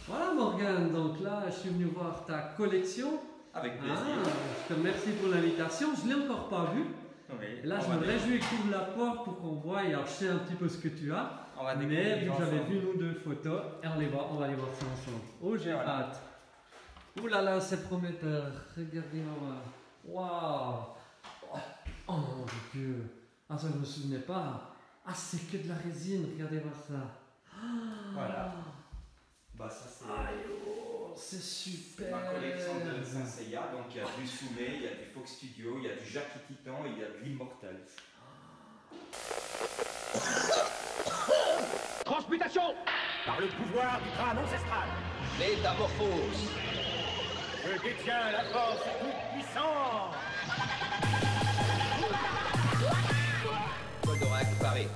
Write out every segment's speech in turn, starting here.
Voilà Morgane, donc là je suis venu voir ta collection. Avec plaisir. Je te remercie pour l'invitation, je ne l'ai encore pas vue. Oui, Et là je me réjouis que tu ouvres la porte pour qu'on voie, alors je sais un petit peu ce que tu as. Mais vu que j'avais vu nous deux photos, et on va aller voir ça ensemble. Oh j'ai hâte. Ouh là là, c'est prometteur, regardez-moi. Waouh. Oh mon Dieu. Ah ça je me souvenais pas. Ah c'est que de la résine, regardez-moi ça. Voilà. Bah ça c'est c'est super. ma collection de Saint Seiya. Donc il y a du Soumé, il y a du Fox Studio, il y a du Jackie Titan et il y a de l'Immortal. Transmutation par le pouvoir du crâne ancestral. Métamorphose. Je détiens la force toute puissante. Goldorak paré.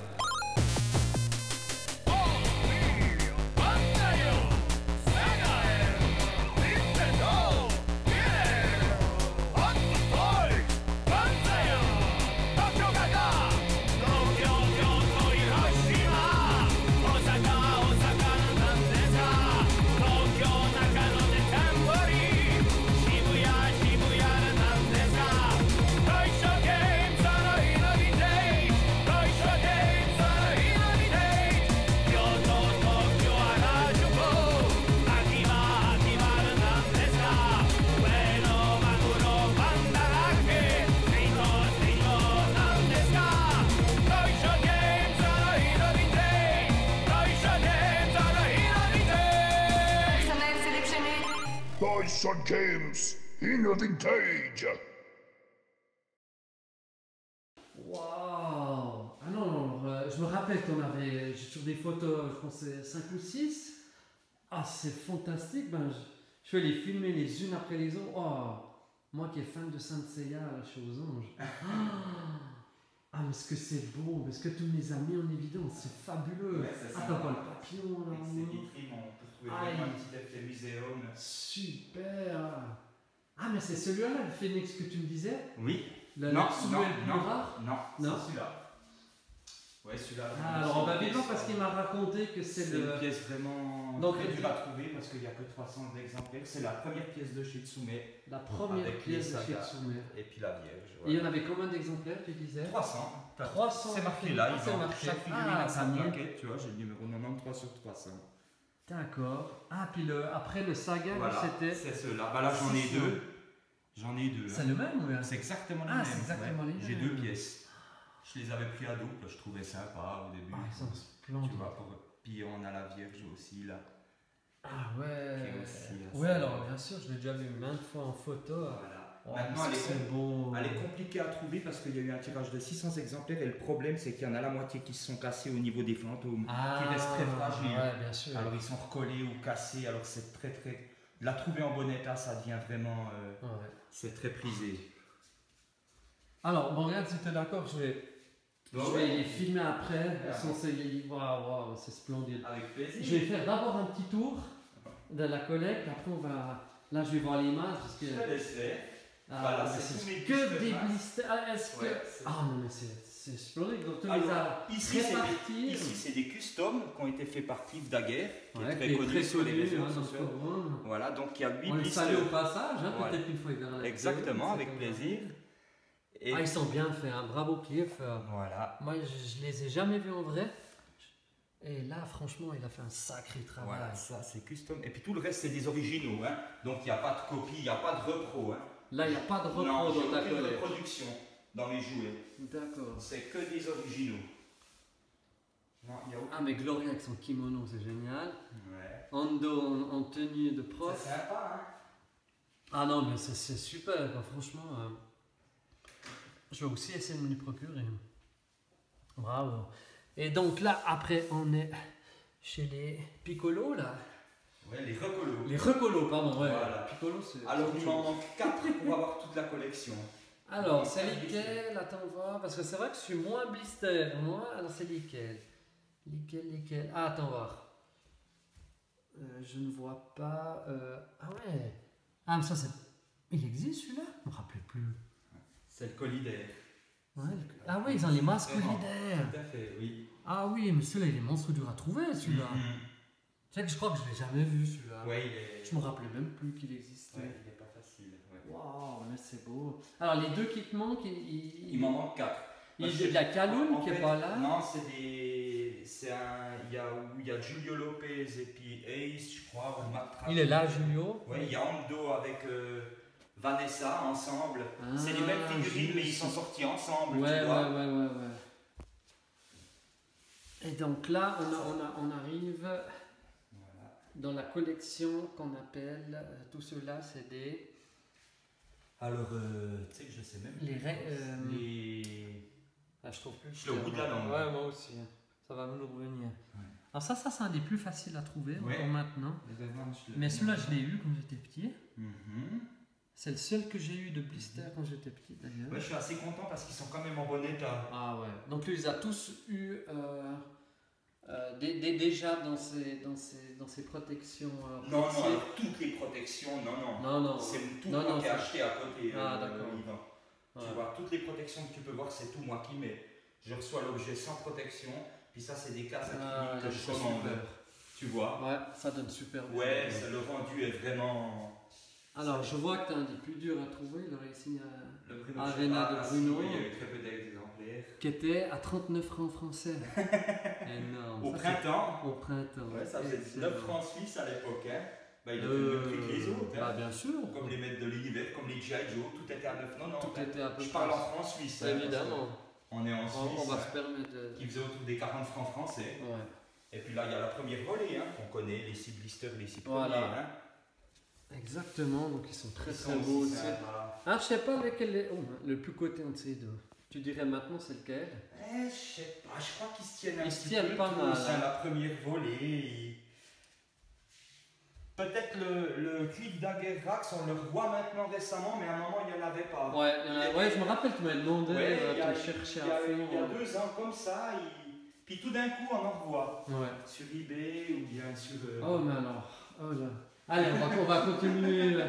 Toys Games in Vintage. Waouh. Ah non, je me rappelle qu'on avait, j'ai toujours des photos, je pense que c'est 5 ou 6. Ah c'est fantastique, ben, je vais les filmer les unes après les autres. Oh, moi qui est fan de Saint Seiya, je suis aux anges. Ah mais est-ce que c'est beau, est-ce que tous mes amis en évidence, c'est fabuleux. Ouais, attends, pas le papillon là. Avec ces vitrines, on peut trouver vraiment un petit effet muséum. Super. Ah mais c'est celui-là, le phénix que tu me disais? Oui. Le non, plus rare? Non, non. C'est celui-là. Ouais, celui-là. Ah, alors on va vivre parce qu'il m'a raconté que c'est une pièce vraiment donc, très dure à trouver parce qu'il n'y a que 300 exemplaires. C'est la première pièce de Shitsume. La première pièce de Shitsume. Et puis la Vierge. Ouais. Et il y en avait combien d'exemplaires, tu disais? 300. 300. C'est marqué là, ils ont chaque figurine à sa plaquette, tu vois, j'ai le numéro 93 sur 300. D'accord. Ah, puis après le saga, voilà, c'était. C'est ceux-là. Bah là j'en ai deux. J'en ai deux. C'est le même ou c'est exactement le même. même. C'est exactement les mêmes. J'ai deux pièces. Je les avais pris à double, je trouvais sympa au début. Ah, ils sont splendides. Tu vois, puis on a la Vierge aussi là. Ah ouais. Aussi, ouais, alors bien sûr, je l'ai déjà vu maintes fois en photo. Voilà. Oh, maintenant, beau. Elle est compliquée à trouver parce qu'il y a eu un tirage de 600 exemplaires et le problème c'est qu'il y en a la moitié qui se sont cassés au niveau des fantômes, qui restent très fragiles. Ouais, bien sûr. Alors ils sont recollés ou cassés, alors c'est très... La trouver en bon état, ça devient vraiment... C'est très prisé. Alors, bon, regarde, si tu es d'accord, je vais les filmer après. Waouh, c'est splendide. Avec plaisir. Je vais faire d'abord un petit tour de la collecte, après on va... Là, je vais voir l'image parce que... Je te laisse faire. Voilà, c'est que des blisters. Ah non, mais c'est splendide. Donc, tu les as répartis. Ici, c'est des customs qui ont été faits par Cliff Daguerre, qui est très connu connu sur les réseaux sociaux. sociaux. Voilà, donc il y a 8 blisters. On les salue au passage, voilà. peut-être une fois il verra la exactement, avec plaisir. Et ils sont bien faits, hein. Bravo Cliff. Voilà. Moi, je les ai jamais vus en vrai. Et là, franchement, il a fait un sacré travail. Voilà, ça c'est custom. Et puis tout le reste, c'est des originaux. Hein. Donc il n'y a pas de copie, il n'y a pas de repro. Hein. Là, il n'y a pas de repro dans ta collecte. De reproduction dans mes jouets. D'accord. C'est que des originaux. Non, y a aucun... Ah, mais Gloria avec son kimono, c'est génial. Ouais. Ando en tenue de prof. C'est sympa, hein. Ah non, mais c'est super, quoi. Franchement. Je vais aussi essayer de me les procurer. Bravo. Et donc là, après, on est chez les Piccolo, là. Ouais, les recolos. Les recolos, pardon. Ouais. Voilà. Piccolo, c'est... Alors, il m'en manque 4 pour avoir toute la collection. Alors, c'est lesquels? Attends, voir. Parce que c'est vrai que je suis moins blister. Moi, alors c'est lesquels? Lesquels? Ah, attends, voir. Je ne vois pas. Ah ouais. Ah, mais ça, c'est. Il existe celui-là? Je ne me rappelais plus. C'est le colidaire. Ouais, ah oui, ils ont les masques colidaires. Tout à fait, oui. Ah oui, mais celui-là, il est monstre dur à trouver, celui-là. Tu sais que je crois que je l'ai jamais vu celui-là. Ouais, il est. Je me rappelais même plus qu'il existait. Ouais, il est pas facile. Ouais. Waouh, mais c'est beau. Alors les deux qui te manquent, Il m'en manque 4. il y a de la Kaloun qui est pas là. Non, c'est des. C'est un. Il y a Julio Lopez et puis Ace, je crois, ou Matt Travis. Il est là, Julio. Ouais, il y a Ando avec Vanessa ensemble. Ah, C'est les mêmes figurines, mais ils sont sortis ensemble. Ouais, tu vois. ouais. Et donc là, on arrive Voilà. dans la collection qu'on appelle, tout cela, c'est des... Alors, tu sais que je sais même Les les... Ah, je trouve plus. Je suis au bout de la langue. Ouais, moi aussi. Ça va nous revenir. Ouais. Alors ça c'est un des plus faciles à trouver Ouais. encore maintenant. Les revanches, Mais celui-là, je l'ai eu quand j'étais petit. Mhm. C'est le seul que j'ai eu de blister quand j'étais petit d'ailleurs. Ouais, je suis assez content parce qu'ils sont quand même en bon état. Ah ouais. Donc lui, il les a tous eu déjà dans ses protections. Non, proxy. alors, toutes les protections, non. Non. C'est tout Non, moi non, qui ai c'est- acheté à côté. Ah, d'accord. Yvan. Ouais. Tu vois, toutes les protections que tu peux voir, c'est tout moi qui mets. Je reçois l'objet sans protection, puis ça, c'est des cases acryliques que je c'est commande. super. Tu vois. Ouais, ça donne super bien. Ouais, le rendu est vraiment. Alors, je vois que tu as un des plus durs à trouver. Il a réussi à... Le Bruno Arena de si, Bruno. oui, il y a eu très peu d'exemplaires. qui était à 39 francs français. Énorme. Au Ça, printemps. c'est- Au printemps. Ouais, ça faisait Excellent. 9 francs suisses à l'époque. Hein. Bah, il était le même prix que les autres. Bah, Hein. bien sûr. Comme les maîtres de l'univers, comme les G.I. Joe, tout était à 9,90. Tout était à peu Je près. parle en francs suisses. hein, Évidemment. On est en On Suisse. va hein, se permettre de. qui faisait autour des 40 francs français. Ouais. Et puis là, il y a la première volée, hein, qu'on connaît, les 6 blisters, les 6 Voilà. premiers. Hein. Exactement, donc ils sont très Ils très sont beaux aussi aussi. sympas. Ah, je sais pas lequel est. Oh, le plus coté entre ces deux. Tu dirais maintenant c'est lequel? Je sais pas, je crois qu'ils se tiennent un Ils petit se tiennent peu pas tous, mal, hein, hein. la première volée. Peut-être le Cliff Dagger Rax, on le voit maintenant récemment, mais à un moment il n'y en avait pas. Ouais, ouais, je me rappelle, tu m'as demandé, Ouais, il y a- tu cherchais il y à a- fond. Il y a 2 ans comme ça, puis tout d'un coup on en revoit. Ouais. Sur eBay ou bien sur. Oh, mais alors. Oh là. Allez, on va continuer. Là.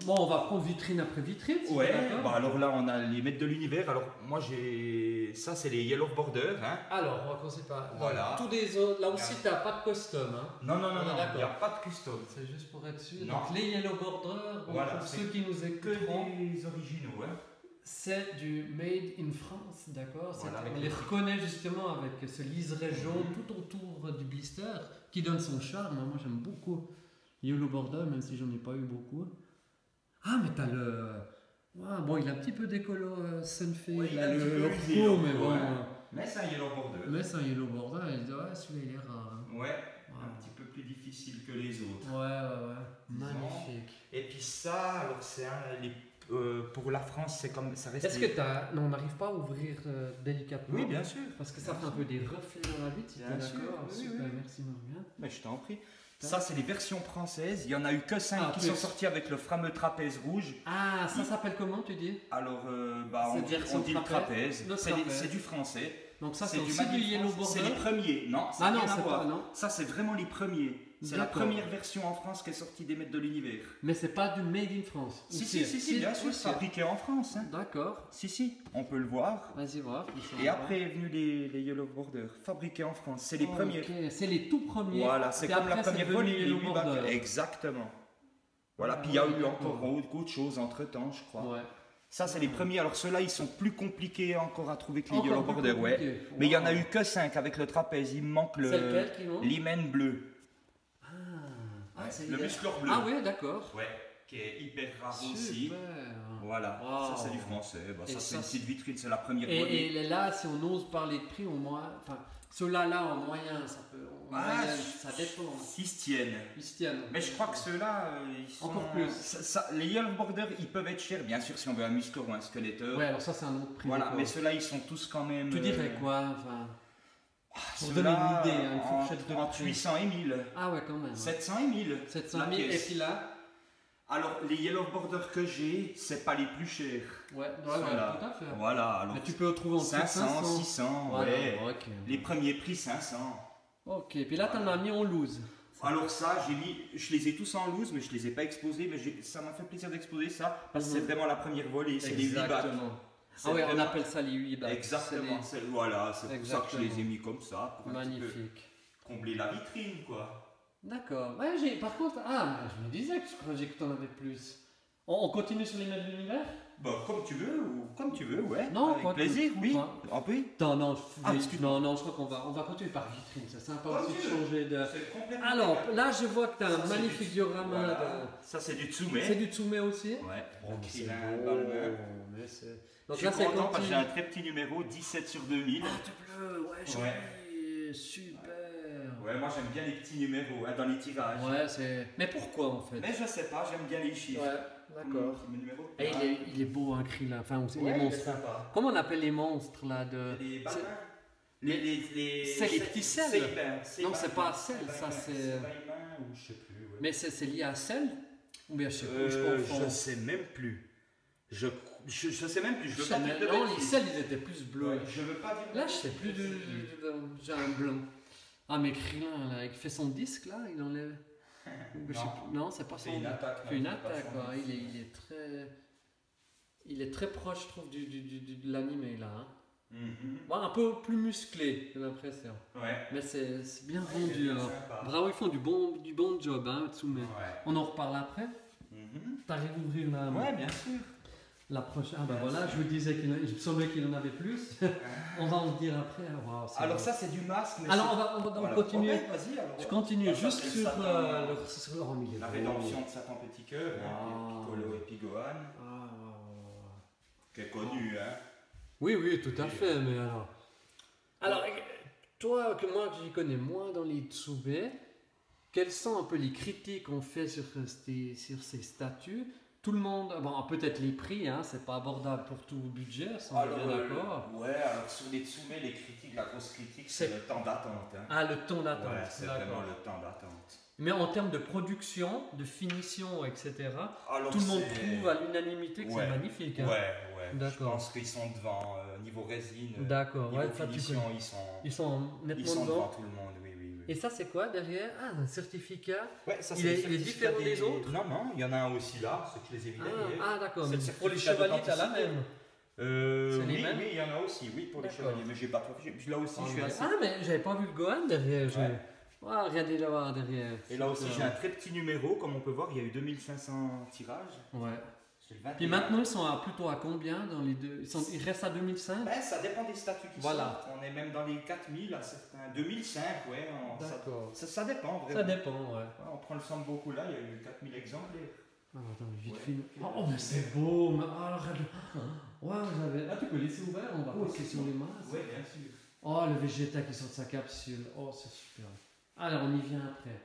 Bon, on va prendre vitrine après vitrine. si Ouais, t'es d'accord. bah alors là on a les maîtres de l'univers. Alors moi j'ai. Ça c'est les Yellow Border. Hein. Alors, on va commencer par. Voilà. Tous les autres. Là aussi, tu n'as pas de custom. Hein. Non, On est d'accord. il n'y a pas de custom. C'est juste pour être sûr. Non. Donc, les Yellow Border, bon, Voilà, pour c'est ceux qui nous Que écouteront, des originaux. Hein. c'est du Made in France, d'accord. Voilà, avec On le les truc. reconnaît justement avec ce liseré jaune tout autour du blister qui donne son charme. Moi, j'aime beaucoup Yellow Border, même si j'en ai pas eu beaucoup. Ah, mais t'as le. Ouais, bon, il a un petit peu décolo Sunfade, Ouais, il là, a un petit le peu Orco, usé, mais bon. ouais. Mais c'est un Yellow Border. Mais c'est un Yellow Border, il dit, ouais, celui-là il est rare. hein. Ouais, Ouais. un petit peu plus difficile que les autres. Ouais. Disons. Magnifique. Et puis ça, alors c'est pour la France, c'est comme ça reste. Est-ce que t'as. Non, on n'arrive pas à ouvrir délicatement. Oui, bien sûr. Parce que ça fait un peu des reflets dans la vitre, si t'es Bien sûr, d'accord. oui, Super, oui. merci Morgane. Mais je t'en prie. Ça, c'est les versions françaises. Il y en a eu que 5 Ah, qui plus. sont sortis avec le fameux trapèze rouge. Ah, ça s'appelle comment tu dis? Alors, Cette version on dit le trapèze. trapèze. Le C'est trapèze. du français. Donc ça c'est du aussi Made in du Yellow France. Border. C'est les premiers. Non, ça Ah n'a non, rien à c'est voir. pas, non. Ça, c'est vraiment les premiers. C'est la D'accord. première version en France qui est sortie des maîtres de l'univers. Mais c'est pas du Made in France. Si, bien sûr, aussi. fabriqué en France. Hein. D'accord. Si, on peut le voir. Vas-y voir. Et après est venu les Yellow Border, fabriqués en France. C'est les premiers. Ok, c'est les tout premiers. Voilà, c'est Et comme la après, première c'est devenu volée, les Yellow 8 Border. bacs. Exactement. Voilà, Ah, puis il y a oui, eu d'accord. encore autre chose entre temps, je crois. Ouais. Ça, c'est les premiers. Alors, ceux-là, ils sont plus compliqués encore à trouver que les Encore Yellow plus Border, ouais. compliqué. Mais il y en a Wow. eu que 5 avec le trapèze. Il me manque C'est lequel qui manque? l'hymen bleu. Ah, c'est Le musclor bleu. Ah oui, d'accord. Ouais, qui est hyper rare aussi. Super. Voilà, Wow. ça c'est du français. Bah, Et ça, ça, c'est une petite vitrine, c'est la première Et volée. là, si on ose parler de prix, au moins, enfin, ceux-là, en moyen, ça peut, en Ah, moyenne, ça dépend. Ils se tiennent. Ils se tiennent. Mais je crois que ceux-là, ils sont. Encore plus. Les Yellow Border, ils peuvent être chers, bien sûr, si on veut un musclor ou un skeletor. Ouais, alors ça, c'est un autre prix. Voilà, encore. mais ceux-là, ils sont tous quand même. Tu dirais quoi, enfin, pour Ceux-là, donner une idée, hein, une fourchette de entre prix. 800 et 1000. Ah ouais, quand même. 700 et 1000. 700 la 000, et pièce. puis là, Alors, les Yellow Border que j'ai, c'est pas les plus chers. ouais, Ceux-là. tout à fait. Voilà, alors. Mais tu peux trouver en dessous de 500, 600, Voilà, ouais. ok. Les premiers prix, 500. Ok, puis là, t'en as mis en loose. Alors ça, je les ai tous en loose, mais je les ai pas exposés. Mais ça m'a fait plaisir d'exposer ça, parce que c'est vraiment la première volée, c'est les 8 bacs. Exactement. C'est Ah ouais, on vraiment- appelle ça les 8 bacs. Exactement, voilà, c'est pour ça que je les ai mis comme ça. Magnifique. combler la vitrine, quoi. D'accord. Ouais, par contre, mais je me disais que je croyais que tu en avais plus. On continue sur les meubles de l'univers? Bon, comme tu veux, ouais. Non, avec plaisir, oui. Ah oui. Non, excuse-moi. non, je crois qu'on va continuer par vitrine. C'est sympa aussi de Continue. changer de. C'est complètement Alors, légal. là, je vois que tu as un Ça, c'est magnifique du- diorama. Voilà. Ça, c'est du Tsume. C'est du Tsume aussi? Ouais. Oh, mais c'est Acrylique, beau, Balmain. mais c'est- Je Donc suis là, c'est content quand parce que il- j'ai un très petit numéro, 17 sur 2000. Ah, tout bleu, ouais, joli, super. Ouais, moi j'aime bien les petits numéros dans les tirages. Ouais, c'est. Mais pourquoi en fait? Mais je sais pas, j'aime bien les chiffres. Ouais, d'accord. Mes numéros. Et il est beau, un cri là. Enfin, Ouais, les il est monstres. sympa. Comment on appelle les monstres là de. Les Balmain. Les C'est les petits sels. Seibin. Non, c'est pas sel, ça, c'est- Seibin ou je sais plus. Ouais. Mais c'est lié à sel? Ou bien je sais pas, je confonds. Je sais même plus. Je sais même plus. Je veux pas dire de Non, les bêtises. sels ils étaient plus bleus. Ouais, je veux pas dire. Là, je sais plus j'ai un blanc. Ah, mais Krillin, là, il fait son disque là, il enlève. Je sais plus. Non, c'est pas son. C'est une attaque. Il fait une non, c'est pas attaque, son quoi. disque. Il est très proche, je trouve, de l'animé là. Hein. Mhm. Bon, un peu plus musclé, j'ai l'impression. Ouais. Mais c'est bien Ouais, rendu. il est Alors. sympa. Bravo, ils font du bon job, hein, Tsume. Ouais. On en reparle après. Mhm. T'arrives à ouvrir Ouais, bien sûr. la prochaine. Ah, bah Bien voilà, sûr. je vous disais il me semblait qu'il en avait plus. On va en dire après. Wow, c'est Alors beau. ça c'est du masque. Mais Alors, c'est- on va voilà. continuer. Ouais, vas-y alors. Je continue Ah, ça, juste c'est le sur Satan. sur le milieu. La rédemption de Satan Petit Cœur, Ah. Piccolo et Pigohan, Ah. qui est connu, hein. Oui, tout à fait, mais alors. Alors, toi, que moi, que j'y connais moins dans les Tsube, quelles sont un peu les critiques qu'on fait sur ces statues? Tout le monde, bon, peut-être les prix, hein, c'est pas abordable pour tout budget, ça on est bien d'accord. ouais, alors sur les Tsume, les critiques, la grosse critique, c'est C'est- le temps d'attente. Hein. Ah, le temps d'attente, Ouais, c'est d'accord. vraiment le temps d'attente. Mais en termes de production, de finition, etc., Alors, tout le monde c'est- trouve à l'unanimité que Ouais. c'est magnifique. Hein. Ouais. Je D'accord. pense qu'ils sont devant, niveau résine, D'accord, niveau ouais, ça, tu finition, connais. ils Ils sont sont nettement devant devant. tout le monde, oui. Et ça, c'est quoi derrière? Ah, un certificat. Ouais, ça, Il c'est est- le il est certificat différent des autres? Non, il y en a un aussi là, ceux que je les ai vus derrière. Ah, d'accord. C'est Mais le pour les certificat chevaliers, t'as la d'authenticité. même. Oui, les mêmes il y en a aussi, oui, pour les D'accord. chevaliers, mais j'ai pas trop. Là aussi, je suis assez. Ah, mais j'avais pas vu le Gohan derrière. Ouais. Ah, regardez là-bas derrière. Et là aussi, Super. j'ai un très petit numéro, comme on peut voir, il y a eu 2500 tirages. Ouais. C'est le 21. Puis maintenant, ils sont plutôt à combien dans les deux? Ils restent à 2005? Ben, ça dépend des statuts qui Voilà. sortent. On est même dans les 4000 à certains. 2005, ouais. D'accord. Ça dépend vraiment. Ça dépend, ouais. Ouais, on prend le sang de beaucoup là, il y a eu 4000 exemplaires. Ah, attends, vite Ouais. film. Oh, mais c'est beau. Mais... Ah, regarde. Ouais, j'avais. Ah, tu peux laisser ouvert, on va passer sur les masses. Oui, bien sûr. Oh, le Vegeta qui sort de sa capsule. Oh, c'est super. Alors, on y vient après.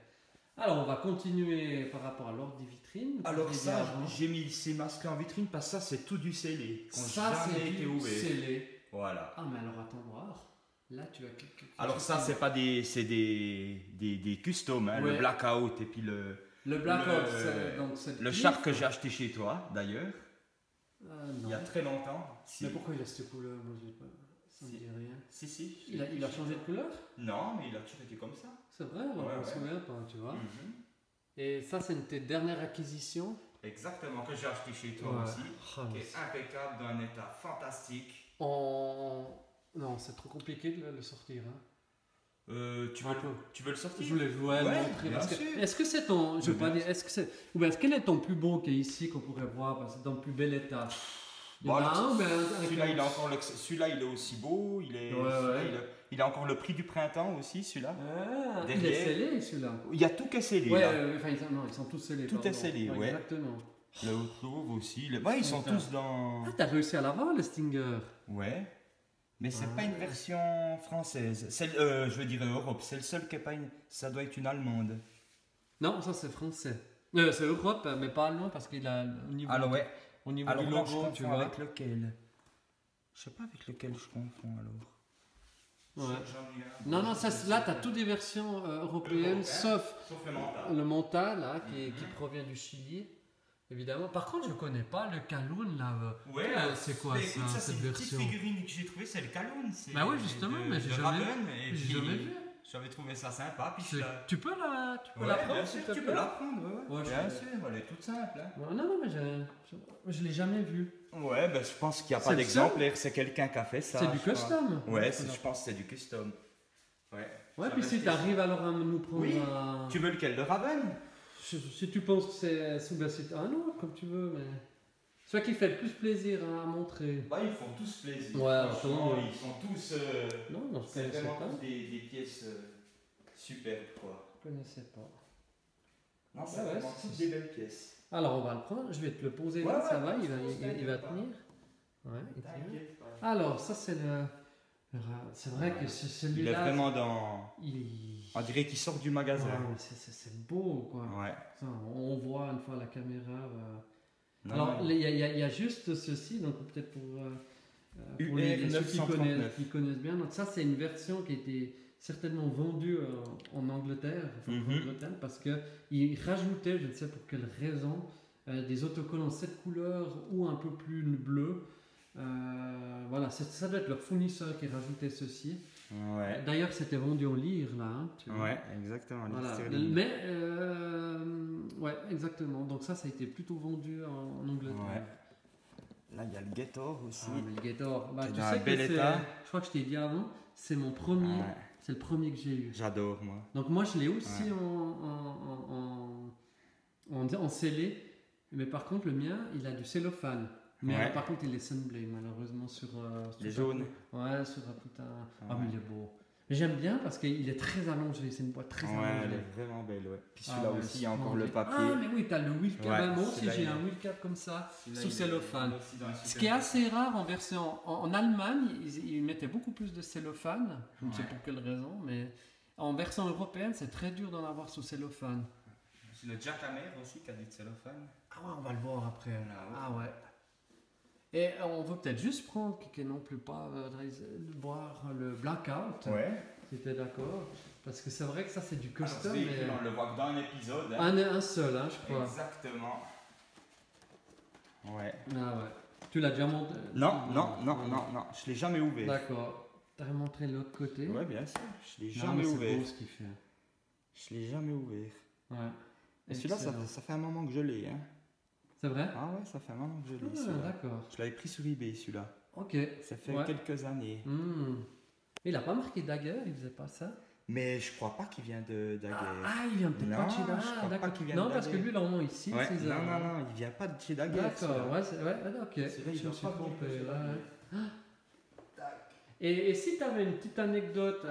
Alors, on va continuer par rapport à l'ordre des vitrines. Alors Comme je l'ai ça, dit avant. j'ai mis ces masques en vitrine parce que ça, c'est tout du scellé. qui ont Ça, jamais c'est été du ouvert. scellé. Voilà. Ah, mais alors, attends voir. Là, tu as quelque chose. Alors ça, c'est pas des, c'est des customs, hein, Ouais. le blackout et puis le Blackout, c'est donc cette le clip. char que j'ai acheté chez toi, d'ailleurs, Ah, non. il y a très longtemps. Mais pourquoi il a cette couleur? Moi, j'ai pas. Ça me Si. dit rien. Si. Il a changé de couleur? Non, mais il a toujours été comme ça. C'est vrai, moi, Ouais, je me ouais. souviens pas, tu vois. Mhm. Et ça, c'est une de tes dernières acquisitions. Exactement, que j'ai acheté chez toi Ouais. aussi, Ah, qui mais est impeccable, d'un état fantastique. Non, c'est trop compliqué de le sortir. Hein. Tu Un veux, peu. tu veux le sortir? Je voulais le Ouais, montrer. bien Parce que, sûr. est-ce que c'est ton. Je veux Mais pas bien dire. Est-ce que c'est. Ou bien, quel est ton plus beau qui est ici qu'on pourrait voir? Parce que c'est dans le plus bel état. Il y en Bon, a alors, un, mais avec celui-là, le- il est encore celui-là, il est aussi beau. Il est, Ouais, celui-là, ouais. il a encore le prix du printemps aussi, celui-là. Ah, il est Derrière. scellé celui-là. Il y a tout qui est scellé Ouais, là. enfin, ils sont tous scellés. Tout est pardon. scellé, ouais. Exactement. Le Outlaw aussi. Ouais, ils sont Putain. tous dans. Ah, t'as réussi à l'avoir, le Stinger. Ouais. Mais c'est Ah. pas une version française. Je veux dire Europe. C'est le seul qui est pas une. Ça doit être une allemande. Non, ça c'est français. C'est Europe, mais pas allemand parce qu'il a au niveau, Alors ouais. au niveau Alors du non, je logo, tu confonds vois. avec lequel. Je sais pas avec lequel je confonds alors. Ouais. J'en ai un. Non, ça, là, tu as toutes des versions européennes, Europe, hein. sauf Sauf le mental. le Montal, là, qui provient du Chili, évidemment. Par contre, je connais pas le Kaloun, là. Ouais, c'est quoi mais ça, écoute, cette c'est une version? petite figurine que j'ai trouvée, c'est le Kaloun. Bah oui, justement, mais j'ai jamais- j'ai jamais vu. J'avais trouvé ça sympa. Puis C'est- Tu peux la Ouais, prendre, bien s'il sûr, te tu plaît? peux la prendre, ouais. Ouais, Bien je- sûr, elle est toute simple. Hein. Ouais, non, mais je l'ai jamais vu. Ouais, ben, je pense qu'il n'y a C'est pas le d'exemplaire, c'est quelqu'un qui a fait ça. C'est du je crois. custom. Ouais, je pense que c'est du custom. Ouais. Ouais, Ça puis reste si ici. tu arrives alors à nous prendre Oui. un... Tu veux lequel? Le Raven? Si tu penses que c'est sous la cité... Ah non, comme tu veux, mais... Celui qui fait le plus plaisir à montrer. Bah, ils font tous plaisir. Ouais, Franchement, attends. ils sont tous. Non, je C'est connaissais vraiment pas. tous des pièces superbes, quoi. Je connaissais pas. Non, c'est Ouais, vraiment c'est- toutes des belles pièces. Alors on va le prendre, je vais te le poser Ouais, là, ouais, ça va, pas de il va, soucis, il va t'inquiète pas. tenir. Ouais, il tient. T'inquiète pas. Alors ça c'est c'est vrai que Il est celui-là... vraiment dans. Il... On dirait qu'il sort du magasin. Ouais, mais c'est beau quoi. Ouais. Ça, on voit une fois la caméra. Non, Alors non, il y a juste ceci, donc peut-être pour UR ceux qui 939. connaissent bien. Donc ça c'est une version qui a été certainement vendue en Angleterre, enfin, en Mhm. Angleterre, parce qu'ils rajoutaient, je ne sais pour quelle raison, des autocollants 7 couleurs ou un peu plus bleu. Voilà, ça doit être leur fournisseur qui rajoutait ceci. Ouais. D'ailleurs, c'était vendu en lire là. Hein, tu vois. Ouais, exactement. Voilà. sterling. Mais, ouais, exactement. Donc ça a été plutôt vendu en Angleterre. Ouais. Là, il y a le Gator aussi. Ah, mais le Gator, bah, C'est tu dans sais un que bel c'est, état. je crois que je t'ai dit avant, c'est mon premier, Ouais. c'est le premier que j'ai eu. J'adore, moi. Donc moi je l'ai aussi Ouais. en scellé, mais par contre le mien il a du cellophane. Mais Ouais. par contre il est sunblade malheureusement sur Les sur- jaunes. Ouais, sur tout un. Ah Ouais. mais il est beau. Mais j'aime bien parce qu'il est très allongé, c'est une boîte très Ouais, allongée. elle est vraiment belle, ouais. Puis Ah celui-là ouais, aussi, il y a c'est encore le splendide. papier. Ah mais oui, t'as le wheel cap. Ouais, Ben, moi aussi celui-là, j'ai il un est- wheel cap comme ça, Celui-là, sous il est- cellophane. il est aussi dans un Ce super qui est boîte. assez rare en version. En Allemagne, ils mettaient beaucoup plus de cellophane. Je ne sais Ouais. pour quelle raison, mais en version européenne, c'est très dur d'en avoir sous cellophane. C'est le Jack Hammer aussi qui a du cellophane. Ah ouais, on va le voir après. Ah Ah ouais. Et on veut peut-être juste prendre, qui non plus pas, boire le Blackout. Ouais. Si t'es d'accord. Parce que c'est vrai que ça, c'est du Alors, custom. ce véhicule, mais... on le voit que dans un épisode. Hein. Un seul, hein, je crois. Exactement. Ouais. Ah ouais. Tu l'as déjà monté? Non, je l'ai jamais ouvert. D'accord. T'as montré l'autre côté? Ouais, bien sûr. Je l'ai Non, jamais mais c'est ouvert. beau ce qu'il fait. Je l'ai jamais ouvert. Ouais. Et celui-là, Excellent. ça fait un moment que je l'ai. Hein. C'est vrai? Ah ouais, ça fait un moment que je l'ai. Ah, celui-là. d'accord. Je l'avais pris sur eBay, celui-là. Ok. Ça fait Ouais. quelques années. Hmm. Il a pas marqué Dagger, il faisait pas ça? Mais je crois pas qu'il vient de Daguerre. Ah, il vient peut-être Non, pas de chez je Dagger. crois Ah, pas d'accord. qu'il vient Non, de parce que Dagger. lui, normalement, ici, Ouais, c'est non, il vient pas de chez Daguerre. D'accord, ouais, ok. Celui-là, il Je doit me suis pas trompé. venir de là, Daguerre. ouais. Et si tu avais une petite anecdote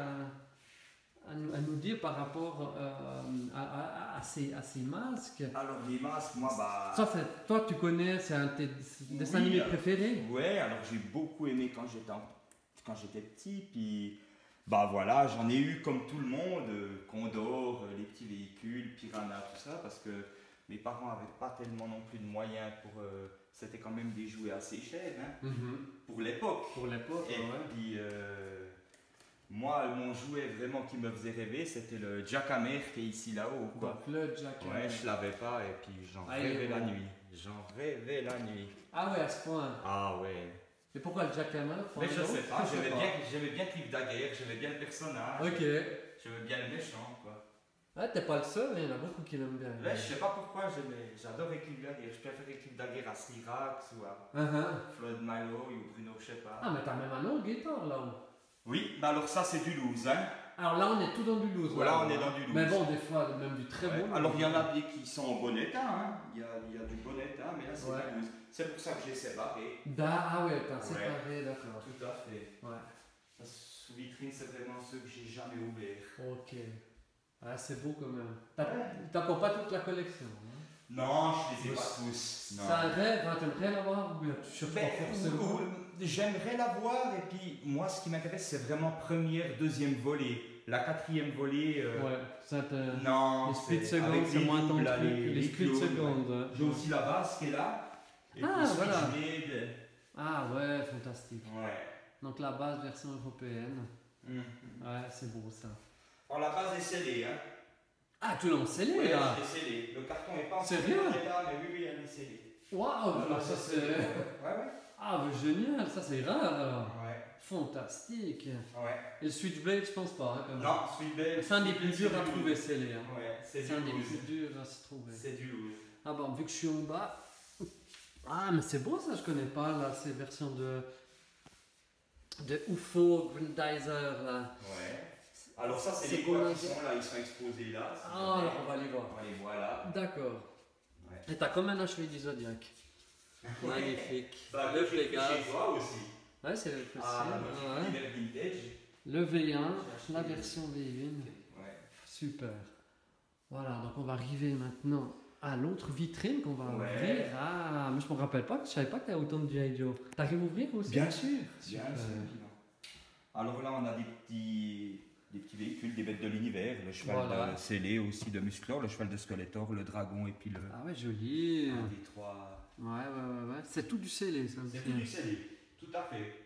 à nous dire par rapport à ces masques, Alors, les masques, moi, bah. ça, toi tu connais, c'est un de tes dessins Oui, animés préférés? Ouais, alors j'ai beaucoup aimé quand j'étais petit, puis bah voilà, j'en ai eu comme tout le monde, Condor, les petits véhicules, Piranha, tout ça, parce que mes parents n'avaient pas tellement non plus de moyens pour... c'était quand même des jouets assez chers, hein, pour l'époque. Pour l'époque, Et puis, moi, mon jouet vraiment qui me faisait rêver, c'était le Jack Hammer qui est ici là-haut, quoi. Donc le Jack. Ouais, je l'avais pas, et puis j'en Ah, il est rêvais la beau. nuit. J'en rêvais la nuit. Ah ouais, à ce point. Ah ouais. Et pourquoi le Jack Hammer? Mais je sais pas, Je sais pas. j'aimais bien Cliff Daguerre, j'aimais bien le personnage, Ok. j'aimais bien le méchant, quoi. Ah, t'es pas le seul, il y en a beaucoup qui l'aiment bien. Là, je sais pas pourquoi, j'adorais Cliff Daguerre, je préférais Cliff Daguerre à Slyrax ou à Floyd Malloy ou Bruno Shepard. Ah, mais t'as même un autre guitare là-haut. Oui, mais alors ça c'est du loose, hein. Alors là, on est tout dans du loose. Voilà, là, on est hein. dans du loose. Mais bon, des fois, même du très Ouais. bon. Alors il y en a des qui sont en bon état, hein. Il y a du bon état, mais là c'est Ouais. du loose. C'est pour ça que j'ai séparé. Ah ouais, t'as Ouais. séparé, d'accord. Tout à fait. Ouais. Ça, sous vitrine, c'est vraiment ceux que j'ai jamais ouverts. Ok. Ah, c'est beau quand même. T'as pas toute la collection. Hein. Non, je les ai Mais pas tous. C'est un rêve, hein, t'aimerais l'avoir ou bien tu cherches pas Ben, forcément? j'aimerais la voir et puis moi ce qui m'intéresse c'est vraiment première, deuxième volée. La quatrième volée, Ouais, ça te... non, Les split c'est seconds, avec c'est les moins ton doubles, là, truc. Les split clones, seconds. ouais. Ouais. J'ai aussi la base qui est là. Et Ah, puis voilà. Switchblade. Ah ouais, fantastique. Ouais. Donc la base version européenne. Mhm. Ouais, c'est beau ça. Alors la base est scellée, hein. Ah, tu l'as scellé Ouais, là? je l'ai scellée. Le carton est pas en Sérieux? bon état, mais oui, elle est scellée. Waouh, Voilà, ça c'est... Ouais. Ah, mais génial, ça c'est rare alors. Ouais. Fantastique. Ouais. Et le Switchblade, je pense pas. Hein, quand même. Non, Switchblade. C'est un des plus durs à du trouver loose. scellé. Hein. Ouais, c'est C'est un du des loose. plus durs à se trouver. C'est du loose. Ah bon, vu que je suis en bas. Ah, mais c'est beau ça, je connais pas là, ces versions de UFO Grandizer là. Ouais. Alors ça, c'est C'est les quoi, bois qui ça sont là, ils sont exposés là. si Ah, jamais. alors on va les voir. Ouais, voilà. D'accord. Ouais. Et t'as comme un chevalier du Zodiac. Magnifique. Bah, le le j'ai Pégase. chez toi aussi. Ouais, c'est possible. Ah, ouais. l'univers vintage. Le V1, J'ai la acheté- version V1. Ouais. Super. Voilà, donc on va arriver maintenant à l'autre vitrine qu'on va Ouais. ouvrir. Ah, mais je me rappelle pas, je savais pas que t'avais autant de G.I. Joe. T'arrives à ouvrir aussi? Bien sûr. Super. Bien sûr. Alors là, on a des petits véhicules, des bêtes de l'univers, le cheval Voilà. de Scellé aussi de Musclor, le cheval de Skeletor, le dragon et puis le Ah ouais, joli. un des trois. Ouais. C'est tout du scellé, ça. C'est tout du Scellé, tout à fait.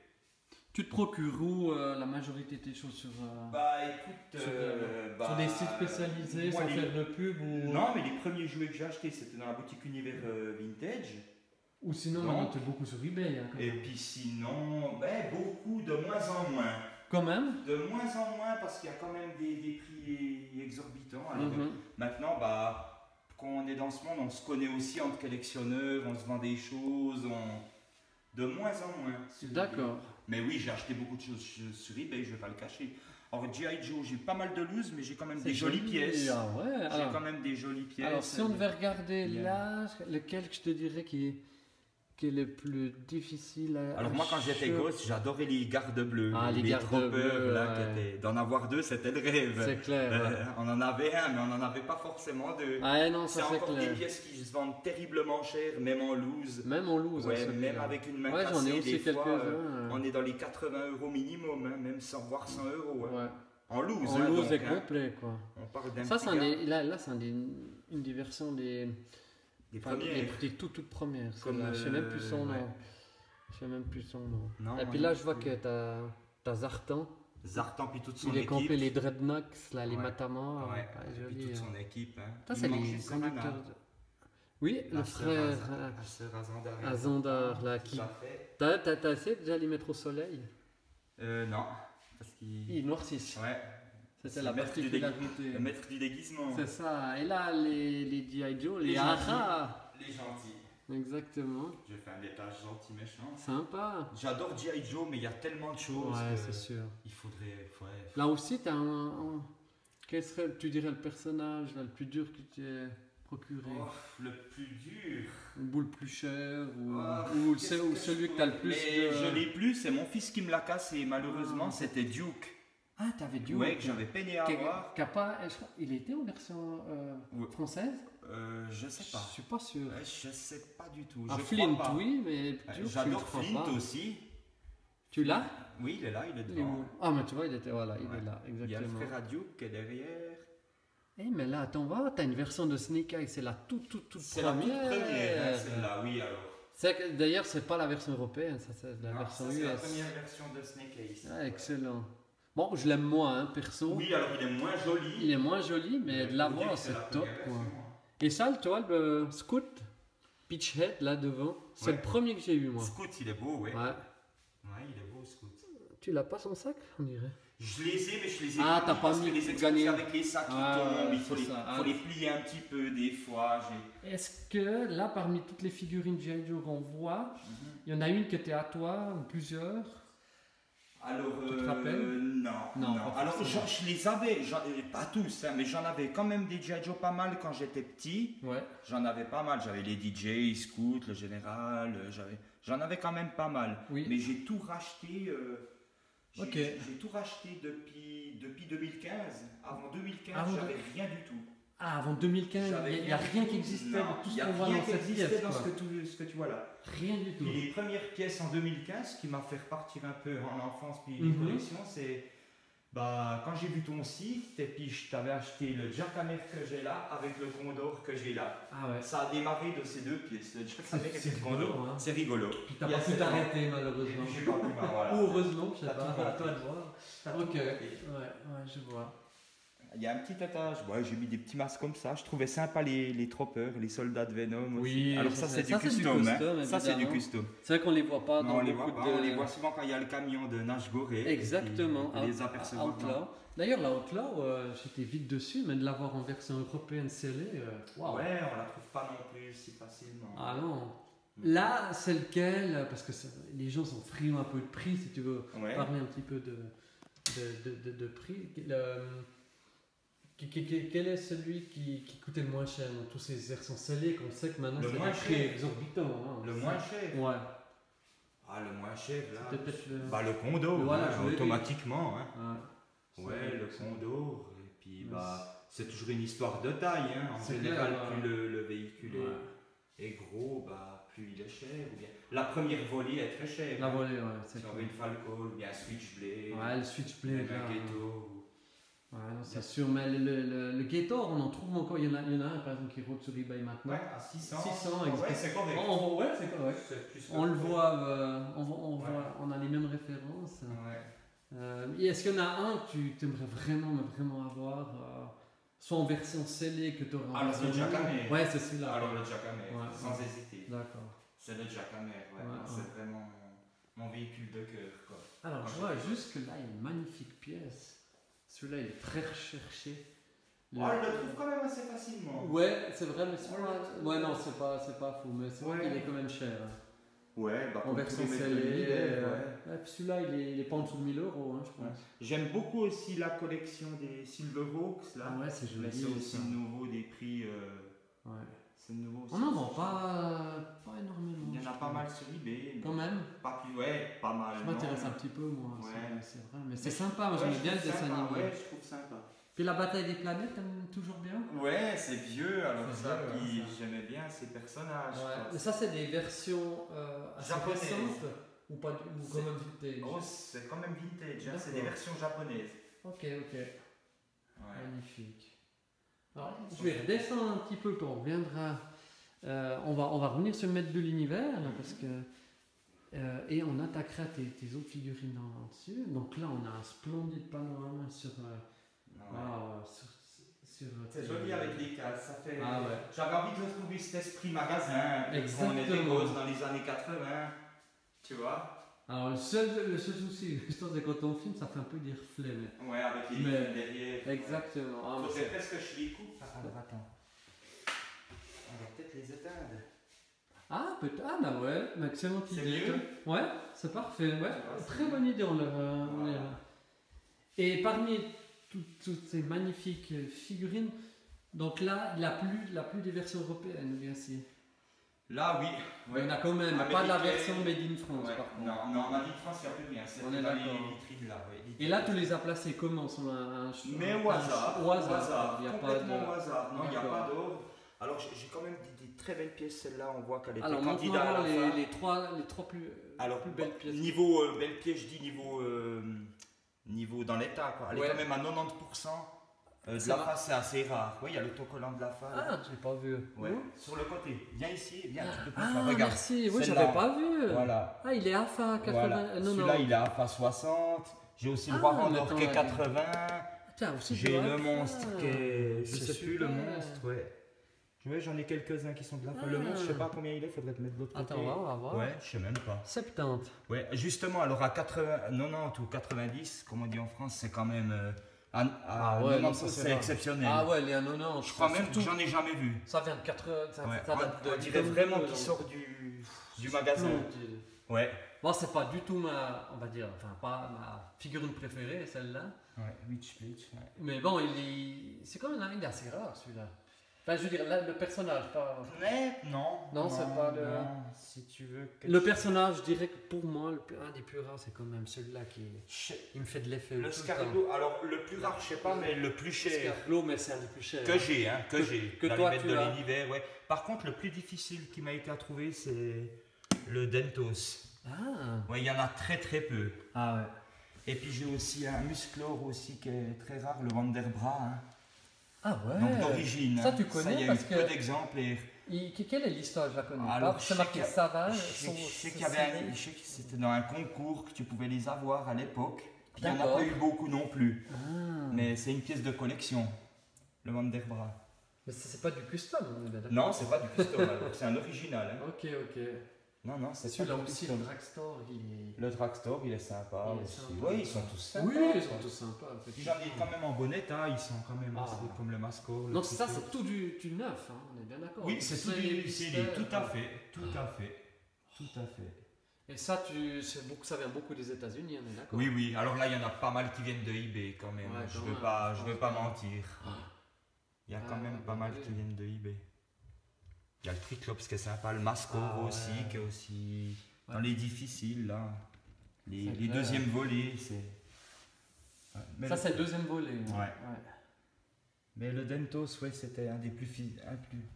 Tu te procures où la majorité de tes choses sur, Bah écoute, sur des sites spécialisés moi, sans les- faire de pub ou... Non, mais les premiers jouets que j'ai achetés, c'était dans la boutique Univers Vintage. Ou sinon, Non. maintenant, t'es beaucoup sur eBay. Hein, quand Et même. puis sinon, ben, beaucoup, de moins en moins. Quand même. De moins en moins parce qu'il y a quand même des prix exorbitants. Alors, Mhm. maintenant, bah, quand on est dans ce monde, on se connaît aussi entre collectionneurs, on se vend des choses, de moins en moins. sur D'accord. eBay. Mais oui, j'ai acheté beaucoup de choses sur eBay, je vais pas le cacher. Alors G.I. Joe, j'ai pas mal de loose, mais j'ai quand même des C'est jolies joli. pièces. Ah ouais. J'ai Alors, quand même des jolies pièces. alors, si on devait regarder il y a- là, lequel que je te dirais qui est le plus difficile à Alors moi quand j'étais choper? gosse, j'adorais les gardes bleus, Ah, les gardes troppers, bleus, là, ouais. qui étaient- d'en avoir deux, c'était le rêve. C'est clair. ouais. On en avait un, mais on n'en avait pas forcément deux. Ah non, C'est ça c'est encore clair. des pièces qui se vendent terriblement cher, même en loose. Même en loose. Ouais, hein, celui-là. même avec une main Ouais, j'en ai cassée, aussi des fois, quelques-uns. on est dans les 80 € minimum, hein, même sans voir 100 €. Hein. Ouais. En loose, En hein, loose donc, et hein. complet quoi. On parle d'un Ça, petit c'est gars, là c'est une des versions des des enfin, premiers. des toutes premières. Comme, celle-là. Je sais même plus son ouais. nom. Je sais même plus son nom. Non, Et moi puis là, non je vois plus. que t'as Zartan. Zartan puis toute son Il est équipe. campé les Dreadnoks, là, les Ouais. Matamors. Ouais, Ah, et puis joli, toute hein. son équipe. Hein. Ça, Il c'est manque les juste son conducteurs. nana. Oui, le La frère sœur Azandar. Azandar, là, qui. Tout à fait. T'as essayé déjà de les mettre au soleil? Non, parce qu'il... Ils noircissent. Ouais, C'était c'est la le maître du particularité. le maître du déguisement. C'est ça. Et là, les G.I. Joe, les gentils. haras. Les gentils. Exactement. Je fais un détail gentil méchant. Sympa. J'adore G.I. Joe, mais il y a tellement de choses Ouais, que c'est sûr. il faudrait... Ouais. Là aussi, t'as quel serait, tu dirais, le personnage là, le plus dur que tu aies procuré? Oh, le plus dur... Ou le plus cher? Ou, Oh, ou qu'est-ce ou que celui je que t'as le pourrais- plus Mais de... je l'ai plus, c'est mon fils qui me l'a cassé. Malheureusement, Ah. c'était Duke. Ah, t'avais du Ouais, que j'avais peiné à avoir. Il était en version Ouais. française? Je sais Je pas. suis pas sûr. Ouais, je sais pas du tout. Ah, je Flint, crois pas. oui, mais Duke, J'adore je crois Flint pas. aussi. Tu l'as? Oui, il est là, il est Il est devant. où? Ah, mais tu vois, il était voilà, il Ouais. est là, Il y a le exactement. frère à Duke qui est derrière. Eh, mais là, attends, va, t'as une version de Snake Eyes, c'est la toute C'est la toute première. première, hein, celle-là, oui alors. D'ailleurs, c'est pas la version européenne, ça, c'est la Non, version ça, US. c'est la première version de Snake Eyes. Ah, excellent. Bon, je l'aime moins, hein, perso. Oui, alors il est moins joli. Il est moins joli, mais de l'avoir, Faut dire que c'est la top, première quoi. version, hein. Et ça, tu vois, le Scout Pitchhead, là devant, c'est Ouais. le premier que j'ai eu, moi. Scout, il est beau, ouais. Ouais. Ouais, il est beau, Scout. Tu l'as pas son sac, on dirait? Je les ai, mais je les ai Ah, t'as mis pas parce mis que les pour exposer gagner. avec les sacs qui Ah, tombent, il c'est faut, les, ça. faut les plier un petit peu des fois. Est-ce que là, parmi toutes les figurines G.I. Joe qu'on voit, il y en a une qui était à toi, ou plusieurs? Alors, Tu te rappelles? non. Non, pas Alors, forcément. je les avais, pas tous, hein, mais j'en avais quand même des G.I. Joe pas mal quand j'étais petit. Ouais. J'en avais pas mal. J'avais les DJ, Scout, le général. J'en avais quand même pas mal. Oui. Mais j'ai tout racheté. Ok. J'ai tout racheté depuis 2015. Avant 2015, Avant j'avais rien du tout. Ah, avant 2015, J'avais il n'y a rien qui existait Non, de tout il ce y a qu'on voit rien dans qui cette existait pièce. dans quoi. ce que tu vois là. Rien du tout. Puis les premières pièces en 2015 qui m'a fait repartir un peu en enfance puis les Mhm. collections, c'est quand j'ai vu ton site et puis je t'avais acheté le Jackhammer que j'ai là avec le Condor que j'ai là. Ah ouais. Ça a démarré de ces deux pièces, le Jackhammer et C'est le Condor. rigolo, hein. C'est rigolo. Puis t'as Il y a pas pu 7 ans. t'arrêter Et malheureusement. puis j'ai pas pu, voilà. Ou heureusement, je sais T'as pas, tout à toi compris. de voir. T'as tout Ok, compris. ouais, je vois. Il y a un petit étage. Ouais, j'ai mis des petits masques comme ça. Je trouvais sympa les troppers, les soldats de Venom aussi. Oui, Alors ça, ça, c'est- c'est ça, du c'est du custom. custom, Hein. Ça, c'est du évidemment. custom. C'est vrai qu'on les voit pas Non, dans on les voit beaucoup pas. de... On les voit souvent quand il y a le camion de Nash Goré. Exactement. On les aperçoit. Outlaw. D'ailleurs, la Outlaw, j'étais vite dessus, mais de l'avoir en version européenne scellée, waouh. Ouais, on la trouve pas non plus si facilement. Ah non. Là, c'est lequel? Parce que les gens sont friands un peu de prix, si tu veux Ouais. parler un petit peu de... de prix. Quel est celui qui coûtait le moins cher dans tous ces versions scellées qu'on sait que maintenant Le c'est moins des prix cher. exorbitants. Hein, Le moins cher. Ouais. Ah, le moins cher, là. C'était peut-être le. Bah, le Condor, Voilà, hein, je voulais dire. automatiquement. Hein. Ouais. Ouais, le Condor. Et puis, Ouais, bah, c'est toujours une histoire de taille. Hein. En C'est général, clair, ouais. plus le véhicule est gros, bah, plus il est cher. Ou bien... La première volée est très chère. La hein. volée, ouais, c'est Si on cool. veut une Falco, ou bien un Switchblade, Ouais, le Switchblade, même là. un Ghetto. Ouais, non, c'est sûr, mais le Gator, on en trouve encore. Il y en a un, par exemple, qui roule sur eBay maintenant. Ouais, à 600. 600, Ouais, exact. c'est correct. Ouais, c'est correct. C'est plus que On le correct. voit, Ouais. on a les mêmes références. Ouais. Et est-ce qu'il y en a un que tu aimerais vraiment avoir, soit en version scellée que tu aurais Alors, c'est le Jackamer. Ouais, c'est celui-là. Alors, le Jackamer, Ouais. sans hésiter. D'accord. C'est le Jackamer, ouais. Ouais, Non, ouais. c'est vraiment mon véhicule de cœur, quoi. Alors, Ah, je vois c'est- juste que là, il y a une magnifique pièce. Celui-là, il est très recherché. Oh, je le trouve quand même assez facilement. Ouais, c'est vrai, mais c'est Ouais, pas. Ouais, non, c'est pas fou, mais c'est vrai Ouais. qu'il est quand même cher. Hein. Ouais, bah, En comme version tous les mecs de scellée. l'univers, ouais. Ouais, puis celui-là, il est pas en dessous de 1000 euros, hein, je pense. J'aime beaucoup aussi la collection des Silverhawks, là. Ah ouais, c'est joli. Mais c'est aussi ça. nouveau des prix. Ouais. C'est nouveau aussi. On n'en vend pas énormément. Il y en je a pas trouve. mal sur eBay. mais Quand même. Pas plus, ouais, pas mal. Je non. m'intéresse un petit peu, moi. Ouais. C'est vrai. Mais c'est sympa, moi j'aime Ouais, bien le je trouve dessin sympa, animé. Ouais, je trouve sympa. Puis la bataille des planètes, t'aimes toujours bien? Ouais, c'est vieux, alors C'est ça, vieux, puis ouais, ça. j'aimais bien ces personnages. quoi. Mais ça, c'est des versions assez Japonaises. récentes ou pas ou C'est- quand même vintage? Oh, c'est quand même vintage, hein, c'est des D'accord. versions japonaises. Ok. Ouais. Magnifique. Alors, je vais redescendre un petit peu, puis on reviendra. On va revenir sur le maître de l'univers, là, parce que. Et on attaquera tes autres figurines en dessus. Donc là, on a un splendide panorama sur. C'est joli avec les cases, ça fait. Ah ouais. J'avais envie de retrouver cet esprit magasin. Exactement. On était gosses dans les années 80, tu vois. Alors, le seul souci, c'est quand on filme, ça fait un peu des reflets. Ouais, avec les Mais- lignes derrière. Exactement. Ah, mais Faudrait c'est- presque que je les coupe. Alors attends. On va peut-être les éteindre. Ah, peut-être. Ah, bah ouais, mais excellente C'est idée. mieux. Ouais, c'est parfait. Ouais, c'est très mieux. bonne idée. On leur, Voilà. Et parmi toutes ces magnifiques figurines, donc là, il n'a plus des versions européennes, bien sûr. Là, oui. Il y en a quand même, mais pas de la version Made in France, Ouais. par contre. Non, on a dit France, il n'y a plus rien. C'est On est dans les d'accord. vitrines là. Ouais. Et là, tu les as placés comment sur un Mais au hasard. Au hasard. Il n'y a pas Complètement de. au hasard. Non, il n'y a D'accord. pas d'ordre. Alors, j'ai quand même des très belles pièces, celle-là. On voit qu'elle était Alors, candidate à la montre-moi fin. les trois plus, Alors, plus belles pièces. Niveau belle pièce, je dis niveau dans l'état, quoi. Elle Ouais. est quand même à 90%. De Ça la va. face, c'est assez rare. Oui, il y a l'autocollant de la face. Ah, je l'ai pas vu. Ouais. Où? Sur le côté. Viens ici, viens. tu te Ah, pousses là, regarde. merci. Oui, Celle-là. j'avais pas vu. Voilà. Ah, il est AFA 80. Voilà. Non, Celui-là, non. il est à AFA 60. J'ai aussi le Ah, Warhol mais qui est attends, 80. Tiens, aussi, tu J'ai vois le que- monstre qui est. Je C'est sais plus le super. monstre, ouais. Tu vois, j'en ai quelques-uns qui sont de la fin. Le Ah. monstre, je sais pas combien il est, faudrait te mettre de l'autre côté. Attends, on va voir. Ouais, je sais même pas. 70. Ouais, justement, alors à 90 ou 90, comme on dit en France, c'est quand même. À Ah ouais, non, 90, ça, c'est c'est rare. exceptionnel. Ah ouais, les 90. Je crois même que surtout- j'en ai jamais vu. Ça vient de 80. Ça, Ouais. ça date de On dirait vraiment qu'il sort du magasin. Ouais. Bon, c'est pas du tout on va dire, enfin, pas ma figurine préférée, celle-là. Ouais, Witch Bleach. Ouais. Mais bon, c'est quand même il est assez rare, celui-là. Enfin, je veux dire, là, le personnage, pas. Mais non. Non, c'est pas le- non, si tu veux. Le personnage, je dirais que pour moi, un des plus rares, c'est quand même celui-là qui. Il me fait de l'effet. Le tout temps. Scarglo, alors le plus rare, je sais pas, mais le plus cher. Scarglo, mais c'est un des plus chers. Que j'ai, hein, que j'ai. que dans toi, les maîtres tu de as. l'univers, ouais. Par contre, le plus difficile qui m'a été à trouver, c'est le Dentos. Ah. Ouais, il y en a très très peu. Ah ouais. Et puis j'ai aussi un Musclor aussi qui est très rare, le Vanderbra, hein. Ah ouais. Donc d'origine. Ça, hein. tu connais il y a parce eu que- peu d'exemplaires. Quelle est l'histoire? Je la connais Alors, pas. je C'est sais marqué que- Savage. Je sais qu'il y avait je sais que c'était dans un concours que tu pouvais les avoir à l'époque. Puis il n'y en a D'accord. pas eu beaucoup non plus. Ah. Mais c'est une pièce de collection, le Vanderbra. Mais c'est pas du custom, on est bien d'accord. Non, c'est pas du custom, alors, c'est un original. Hein. Ok, ok. Non, non, c'est Celui-là pas du aussi, custom. le Dragstore, il est. Le Dragstore, il est sympa Il est aussi. sympa. Oui, ils sont tous sympas. Oui, ils sont tous sympas. Puis j'en ai quand même en bonnet, hein, ils sont quand même Ah. assez comme le Masco. le Donc ça, Tricot. c'est tout du neuf, hein, on est bien d'accord. Oui, c'est tout les du mystères. tout à fait, tout à fait, tout à fait. Et ça, ça vient beaucoup des États-Unis, on est d'accord? Oui, oui. Alors là, il y en a pas mal qui viennent de eBay quand même. Ouais, je quand veux même, pas, je je veux pense pas que- mentir. Il y a quand Ah, même ouais, pas mal oui. qui viennent de eBay. Il y a le Triclops qui est sympa, le Mascor Ah, aussi, ouais. qui est aussi Ouais. dans les difficiles là. Les C'est clair. deuxièmes volets, c'est. Ouais, mais Ça, le- c'est le deuxième volet. Ouais. Mais le Dentos, ouais, c'était un des plus. Il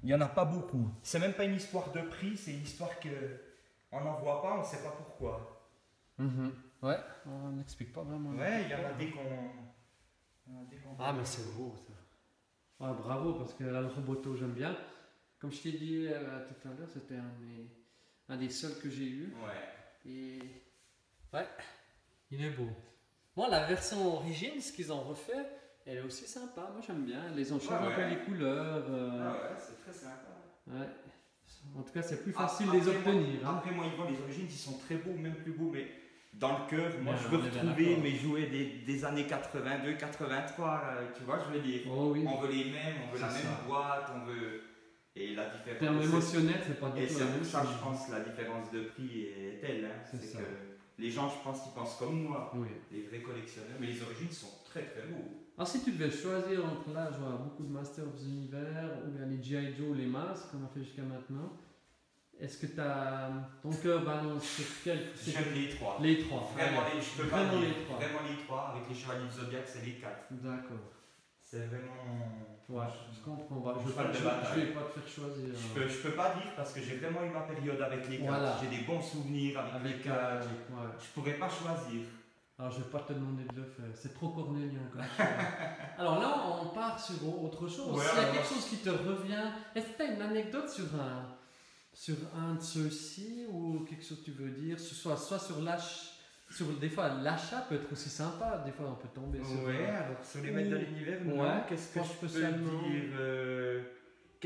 n'y en a pas beaucoup. C'est même pas une histoire de prix, c'est une histoire que on n'en voit pas, on ne sait pas pourquoi. Ouais, on n'explique pas vraiment. Ouais, il y en a des qu'on. Ah, mais c'est beau ça. Ouais, bravo, parce que là, le Roboto, j'aime bien. Comme je t'ai dit tout à l'heure, c'était un des seuls que j'ai eu. Ouais. Et ouais, il est beau. Moi, la version origine, ce qu'ils ont refait, elle est aussi sympa. Moi, j'aime bien. Ils ont changé un peu ouais. les couleurs. Ah ouais, c'est très sympa. Ouais. En tout cas, c'est plus facile de Après, les obtenir. Moi, hein. après, moi, Yvan, les origines, ils sont très beaux, même plus beaux, mais dans le cœur, moi, Ouais, je veux on est bien retrouver d'accord. mes jouets des années 82, 83, tu vois, je veux dire. Oh oui. On veut les mêmes, on veut la C'est même ça. boîte, on veut. Et la différence. En termes émotionnels, c'est pas Et du tout c'est la même pour ça, chose. je pense, la différence de prix est telle. Hein. C'est C'est ça. que les gens, je pense, ils pensent comme moi, Oui. les vrais collectionneurs, mais les origines sont très très beaux. Alors, si tu devais choisir entre là, je vois beaucoup de Masters of the Universe, ou bien les G.I. Joe, les masques qu'on a fait jusqu'à maintenant, est-ce que ton cœur balance sur quel? J'aime les trois. Les trois. Vraiment, allez. je peux pas Vraiment dire. les trois. Vraiment les trois, avec les chevaliers de Zodiac, c'est les quatre. D'accord. C'est vraiment. Ouais, je comprends. Bah, je Cheval de ne bataille. vais pas te faire choisir. Je peux pas dire parce que j'ai vraiment eu ma période avec les quatre. Voilà. J'ai des bons souvenirs avec, les quatre. ouais. Je pourrais pas choisir. Alors, je vais pas te demander de le faire. C'est trop cornélien comme choix. Alors là, on part sur autre chose. Ouais, S'il y a alors- quelque chose qui te revient, est-ce que tu as une anecdote sur un de ceux-ci ou quelque chose que tu veux dire, soit sur des fois l'achat peut être aussi sympa, des fois on peut tomber sur Ouais, alors sur les maîtres de l'univers, moi, Ouais, qu'est-ce que pas je peux spécialement. dire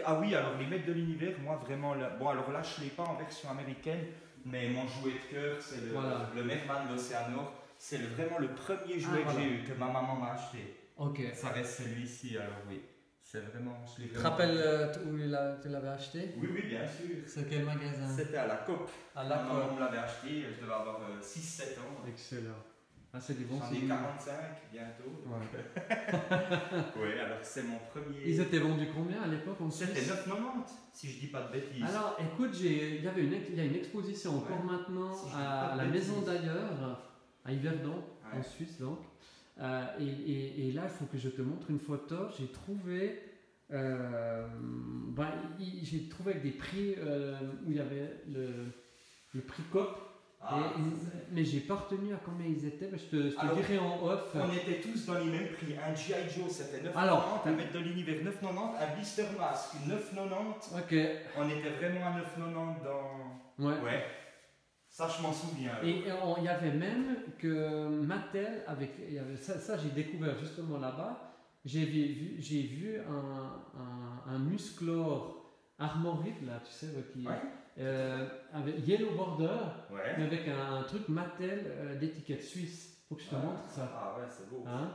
Ah oui, alors les maîtres de l'univers, moi vraiment, bon alors là je l'ai pas en version américaine, mais mon jouet de cœur c'est Voilà. le Merman l'Océanor, c'est vraiment le premier jouet que voilà. j'ai eu, que ma maman m'a acheté. Ok. Ça reste celui-ci, alors oui, c'est vraiment, je l'ai Tu te vraiment... rappelles où tu l'avais acheté? Oui, oui, bien sûr. C'est quel magasin? C'était à la COP. À Ma la maman me l'avait acheté, je devais avoir 6-7 ans. Excellent. Ah, c'est des bons J'en ai souvenirs. 45 bientôt. Ouais. Ouais, alors c'est mon premier... Ils étaient vendus combien à l'époque en Suisse? C'était 9,90 si je dis pas de bêtises. Alors, écoute, il y a une exposition encore Ouais. maintenant Si je dis pas à de la bêtises. Maison d'Ailleurs, à Yverdon, en Ouais. Suisse donc. Et là, il faut que je te montre une photo. J'ai trouvé, j'ai trouvé avec des prix où il y avait le prix COP. Mais j'ai pas retenu à combien ils étaient. Je te Alors, dirai en off. on était tous dans les mêmes prix. Un G.I. Joe c'était 9,90, Alors, un Maître de l'Univers 9,90, un Blister Mask 9,90. Ok. On était vraiment à 9,90 dans... Ouais. Ouais. Ça je m'en souviens. Et il y avait même que Mattel, ça j'ai découvert justement là-bas, j'ai vu un Musclor Armored, là, tu sais, qui, Ouais. avec Yellow Border, Ouais. mais avec un truc Mattel d'étiquette suisse. Faut que je te montre ça. Ah ouais, c'est beau. Hein?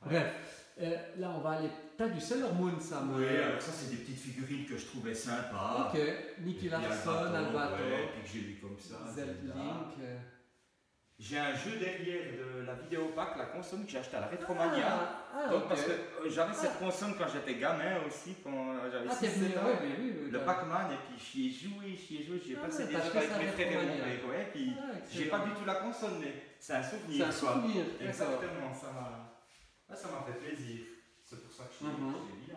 Bref, là on va aller. T'as du Sailor Moon, ça, moi. Oui, alors ça c'est des petites figurines que je trouvais sympas. Ok, Nicky Et puis Larson, Albator, ouais, puis que j'ai vu comme ça. Zelda. Link. J'ai un jeu derrière de la Vidéopack, la console que j'ai acheté à la Retromania. Donc, ok. parce que j'avais cette console quand j'étais gamin aussi, quand j'avais Ah, t'es 6-7 venu, ans. oui. Le Pac-Man, et puis j'y ai joué, j'ai Ah, passé des t'as heures acheté avec ça à mes frères et mon Retromania. père, ouais, puis Ah, j'ai excellent. pas du tout la console, mais c'est un souvenir. C'est un quoi. souvenir, d'accord. Exactement, ça m'a fait plaisir. C'est pour ça que je Mhm. l'ai mis là.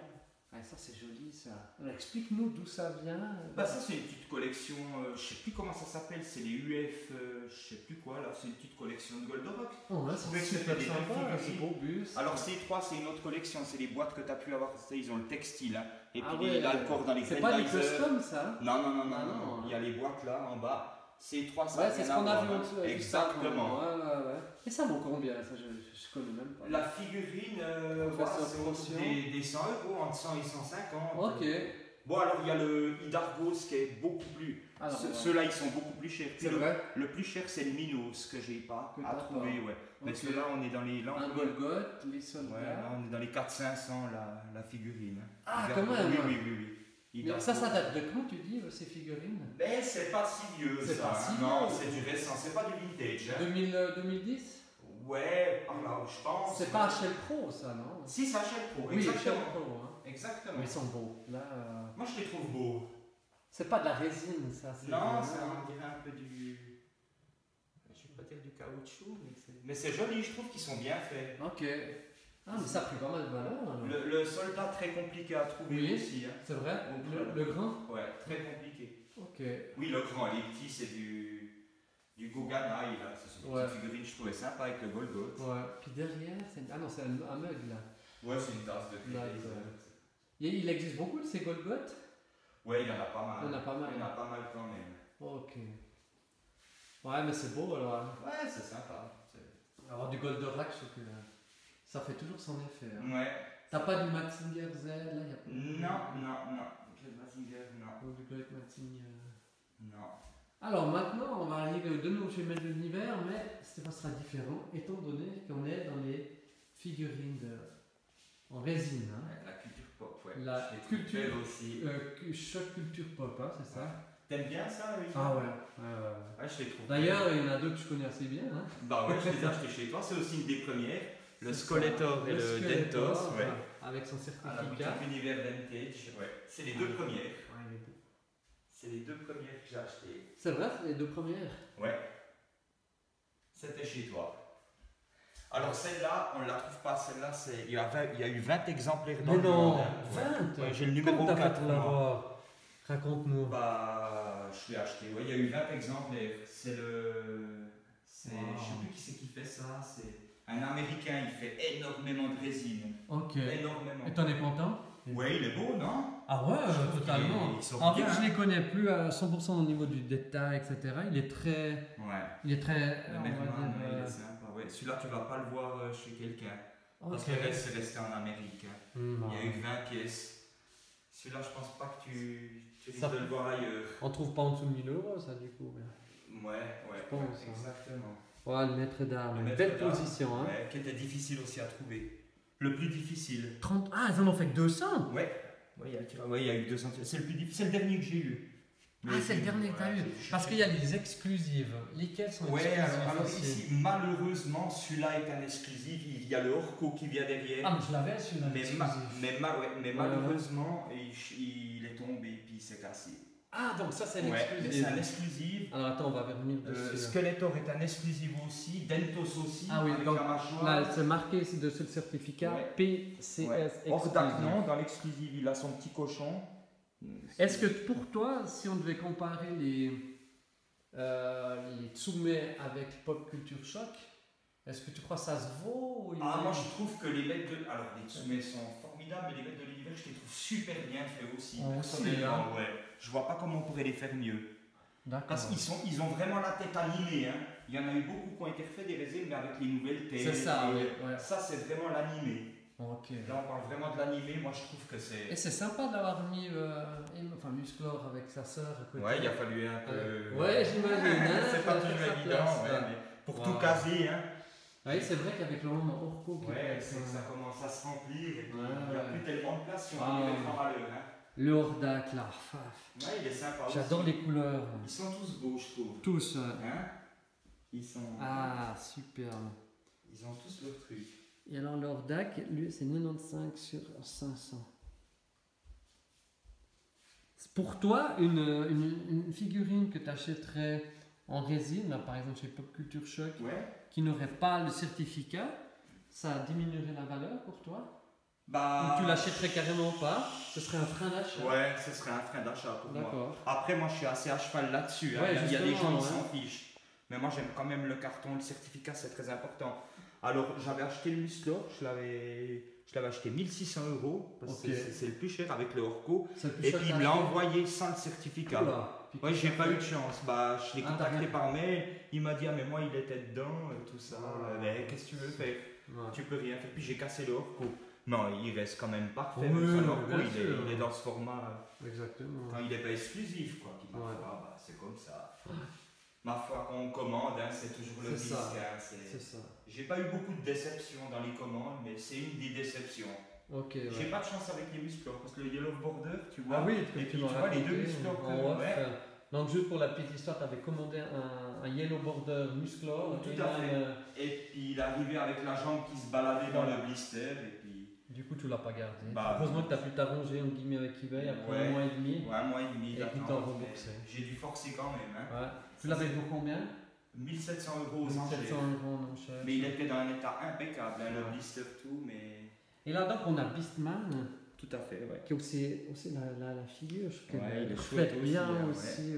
Ah, ça c'est joli ça. Alors, explique-nous d'où ça vient. Bah ça c'est une petite collection, je sais plus comment ça s'appelle, c'est les UF, je sais plus quoi là, c'est une petite collection de Goldorak. Oh, ouais, Je trouvais c'est que super c'était des sympa, belles c'est figurines. beau bus. Alors C3 c'est une autre collection, c'est les boîtes que tu as pu avoir, tu sais, ils ont le textile, hein. Et Ah puis ouais. là le corps dans les C'est pas des Grenadiers. customs ça? Non, non, non, Ah, non, non. non, il y a les boîtes là en bas. C3 ça Ouais, n'a c'est ce rien à qu'on a voir, vu hein. en dessous. Exactement. Ouais. Et ça vaut combien ça? Je connais même pas. La figurine, Professeur c'est autour Promotion. des 100 €, entre 100 et 150. Ok. Bon alors il y a le Hidargos qui est beaucoup plus... Alors, ouais. Ceux-là ils sont beaucoup plus chers. Puis C'est vrai. le plus cher c'est le Minos que j'ai pas Que à t'as trouver, pas. ouais. Mais Ok. ceux-là on est dans les... Là, Un on, Golgoth, les ouais, soldats. là, on est dans les 400-500 la figurine. Ah, Regarde, quand même. Oui. Mais ça date de quand tu dis ces figurines? Mais c'est pas si vieux C'est ça. pas si Non, vieux. c'est du récent, c'est pas du vintage. Hein. 2010? Ouais, par là où je pense. C'est pas HL Pro ça, non? Si, c'est HL Pro, Oui, HL exactement. Pro. Hein. Exactement. Mais ils sont beaux. Là, Moi je les trouve beaux. c'est pas de la résine ça. Non, on dirait un peu du. Je vais pas dire du caoutchouc, mais c'est joli, je trouve qu'ils sont bien faits. Ok. Ah, mais ça a pris pas mal de valeur. Alors. Le soldat très compliqué à trouver Oui. aussi. Hein. C'est vrai? Donc, Le grand? Ouais, très compliqué. Ok. Oui, le grand, les petits, c'est du Goganai, là. C'est une Ouais. petite figurine, je trouvais sympa avec le Golgoth. Ouais. Puis derrière, c'est ah non, c'est un mug là. Ouais, c'est une tasse de thé. D'accord. Il existe beaucoup de ces Golgoth? Ouais, il y en a pas mal. Il y en a pas mal. Il y en a pas mal quand même. Ok. Ouais, mais c'est beau alors. Hein. Ouais, c'est sympa. Avoir du Goldorak, je trouve que ça fait toujours son effet. Hein. Ouais. T'as pas du Mazinger Z là? Y a pas... Non. Le Mazinger, non. Ou du Great Mazinger. Non. Alors maintenant, on va arriver de nouveau chez Maître de l'Univers, mais ça sera différent étant donné qu'on est dans les figurines en résine. Hein. Ouais, la culture pop, ouais. La Je les trouve culture- belles aussi. Choc culture pop, hein, c'est ça? T'aimes bien ça, oui? Ah ouais. Ouais, je les trouve. D'ailleurs, il y en a deux que je connais assez bien. Hein. Bah ouais, je les ai achetés chez toi. C'est aussi une des premières. Le C'est Skeletor ça. et le Skeletor, Dentos. Ouais. avec son À la boutique certificat. Univers Vintage. Ouais. C'est les deux premières. Ouais, il est beau. C'est les deux premières que j'ai achetées. C'est vrai, c'est les deux premières. Ouais. C'était chez toi. Alors celle-là, on ne la trouve pas. Celle-là, il y a eu 20 exemplaires dans Mais le non, monde. hein. 20 Ouais, j'ai le numéro Comment t'as fait 4. pour moi. l'avoir? Raconte-nous. Bah, je l'ai acheté. Ouais, il y a eu 20 exemplaires. C'est le. Je sais Wow. plus qui c'est qui fait ça. C'est un Américain. Il fait énormément de résine. Ok. Énormément. Et t'en es content? Ouais, il est beau, non? Ah ouais, Je trouve totalement. qu'ils sont En bien, fait, je hein. les connais plus à 100% au niveau du détail, etc. Il est très. Ouais. Il est très. Le on va Merman, dire, ouais, il est sympa. Ouais. Celui-là, tu vas pas le voir chez quelqu'un. Parce ok. que le reste, c'est resté en Amérique. Hein. Hmm, Il y a eu que 20 pièces. Celui-là, je pense pas que tu risques Ça- de le voir ailleurs. On trouve pas en dessous de 1000 euros, ça, du coup. mais- Ouais, Je pense, hein. exactement. Ouais, le maître d'armes. Le Une maître belle d'armes, position, hein. Ouais, qui était difficile aussi à trouver. Le plus difficile. 30... Ah, ils en ont fait que 200. Ouais. Ouais, il y a eu 200. C'est le plus difficile. C'est le dernier que j'ai eu. Ah, c'est le dernier que t'as eu. Parce qu'il y a les exclusives. Lesquelles sont Ouais, exclusives alors aussi. ici, malheureusement, celui-là est un exclusif. Il y a le Orco qui vient derrière. Ah, mais je l'avais celui-là. mais exclusif. malheureusement, il est tombé puis il s'est cassé. Ah, donc ça, c'est Ouais, mais l'exclusif. c'est un exclusif. Alors attends, on va revenir dessus. Skeletor est un exclusif aussi. Dentos aussi. Ah oui, avec donc, la mâchoire. Là, c'est marqué ici dessus le certificat Ouais. PCS Ouais. exclusif. Ordak, non, dans l'exclusif, il a son petit cochon. Est-ce que pour toi, si on devait comparer les Tsume avec Pop Culture Shock, est-ce que tu crois que ça se vaut ou il Ah, est- moi je trouve que les mecs de. Alors, les Tsume sont formidables, mais les mecs de l'univers, je les trouve super bien faits aussi. Oh, Personnellement, ouais. Je vois pas comment on pourrait les faire mieux. D'accord. Parce qu'ils ont vraiment la tête animée. Hein. Il y en a eu beaucoup qui ont été refaits des résines, mais avec les nouvelles têtes. C'est ça, et- oui. Ouais. Ça, c'est vraiment l'animé. Ok. Là, on parle vraiment de l'animé. Moi, je trouve que c'est. Et c'est sympa d'avoir mis enfin, Musclor avec sa sœur à côté. Ouais, il a fallu un peu. Ouais, j'imagine. Hein, c'est pas ça toujours fait sa évident, place, ouais, là. mais pour Wow. tout caser, hein. Oui, c'est vrai qu'avec le moment Orco qui Ouais, fait c'est que ça commence à se remplir et puis Ouais, il n'y a ouais. plus tellement de place si on Ah. veut les mettre en valeur. Hein. le Hordak là. Faf. Ouais, il est sympa. J'adore aussi. les couleurs. Ils sont tous beaux, je trouve. Tous. Hein. Ils sont. Ah, superbe. Ils ont tous leur truc. Et alors le Hordak, lui, c'est 95 sur 500. Pour toi, une figurine que tu achèterais en résine, là, par exemple chez Pop Culture Shock, Ouais. qui n'aurait pas le certificat, ça diminuerait la valeur pour toi? Bah. Ou tu l'achèterais carrément pas? Ce serait un frein d'achat? Ouais, ce serait un frein d'achat pour moi. D'accord. Après, moi, je suis assez à cheval là-dessus. Hein. Ouais, Il y a des gens justement, qui ouais. s'en fichent. Mais moi, j'aime quand même le carton, le certificat, c'est très important. Alors, j'avais acheté le Musclor, je l'avais acheté 1600 €, parce que Ok. c'est le plus cher avec le Orco. C'est le plus Et cher puis, il à me l'a acheter. envoyé sans le certificat. Oula. Puis Ouais, qu'est-ce j'ai que pas ça eu de fait? chance. Bah, je l'ai Ah, t'as contacté rien. par mail. Il m'a dit, ah, mais moi, il était dedans, tout ça. Ah. Mais qu'est-ce que tu veux faire? Ouais. Tu peux rien faire. Puis, j'ai cassé le Orco. Non, il reste quand même parfait. Oui, même ça, oui, l'Orco, bien il sûr. est dans ce format. Exactement. Quand il n'est pas exclusif, quoi. Puis, ma Ouais. foi, bah, c'est comme ça. Ma foi, quand on commande, hein, c'est toujours le C'est risque. ça. Hein, C'est ça. J'ai pas eu beaucoup de déceptions dans les commandes, mais c'est une des déceptions. Ok, J'ai ouais. pas de chance avec les musclores parce que le Yellow Border, tu vois. Ah oui, et puis tu vois les deux musclores que en off, ouais. Donc juste pour la petite histoire, tu avais commandé un Yellow Border Musclor. Tout et à là, fait. Et puis il arrivait avec la jambe qui se baladait dans le blister. Et puis. du coup, tu l'as pas gardé. Bah, Heureusement que tu as pu t'arranger entre guillemets avec eBay après Ouais. 1 mois et demi. Ouais, un mois et demi. Et d'attente, puis t'en mais remboursé. J'ai dû forcer quand même. Hein. Ouais. Tu l'avais pour combien? 1700 € aux 700 enchères. € non cher. Mais il était dans un état impeccable, hein, Ouais. le blister tout, mais. Et là, donc, on a Beastman. Tout à fait, ouais. Qui a aussi la figure, je trouve Ouais, qu'elle il est reflète chouette aussi, bien hein, aussi.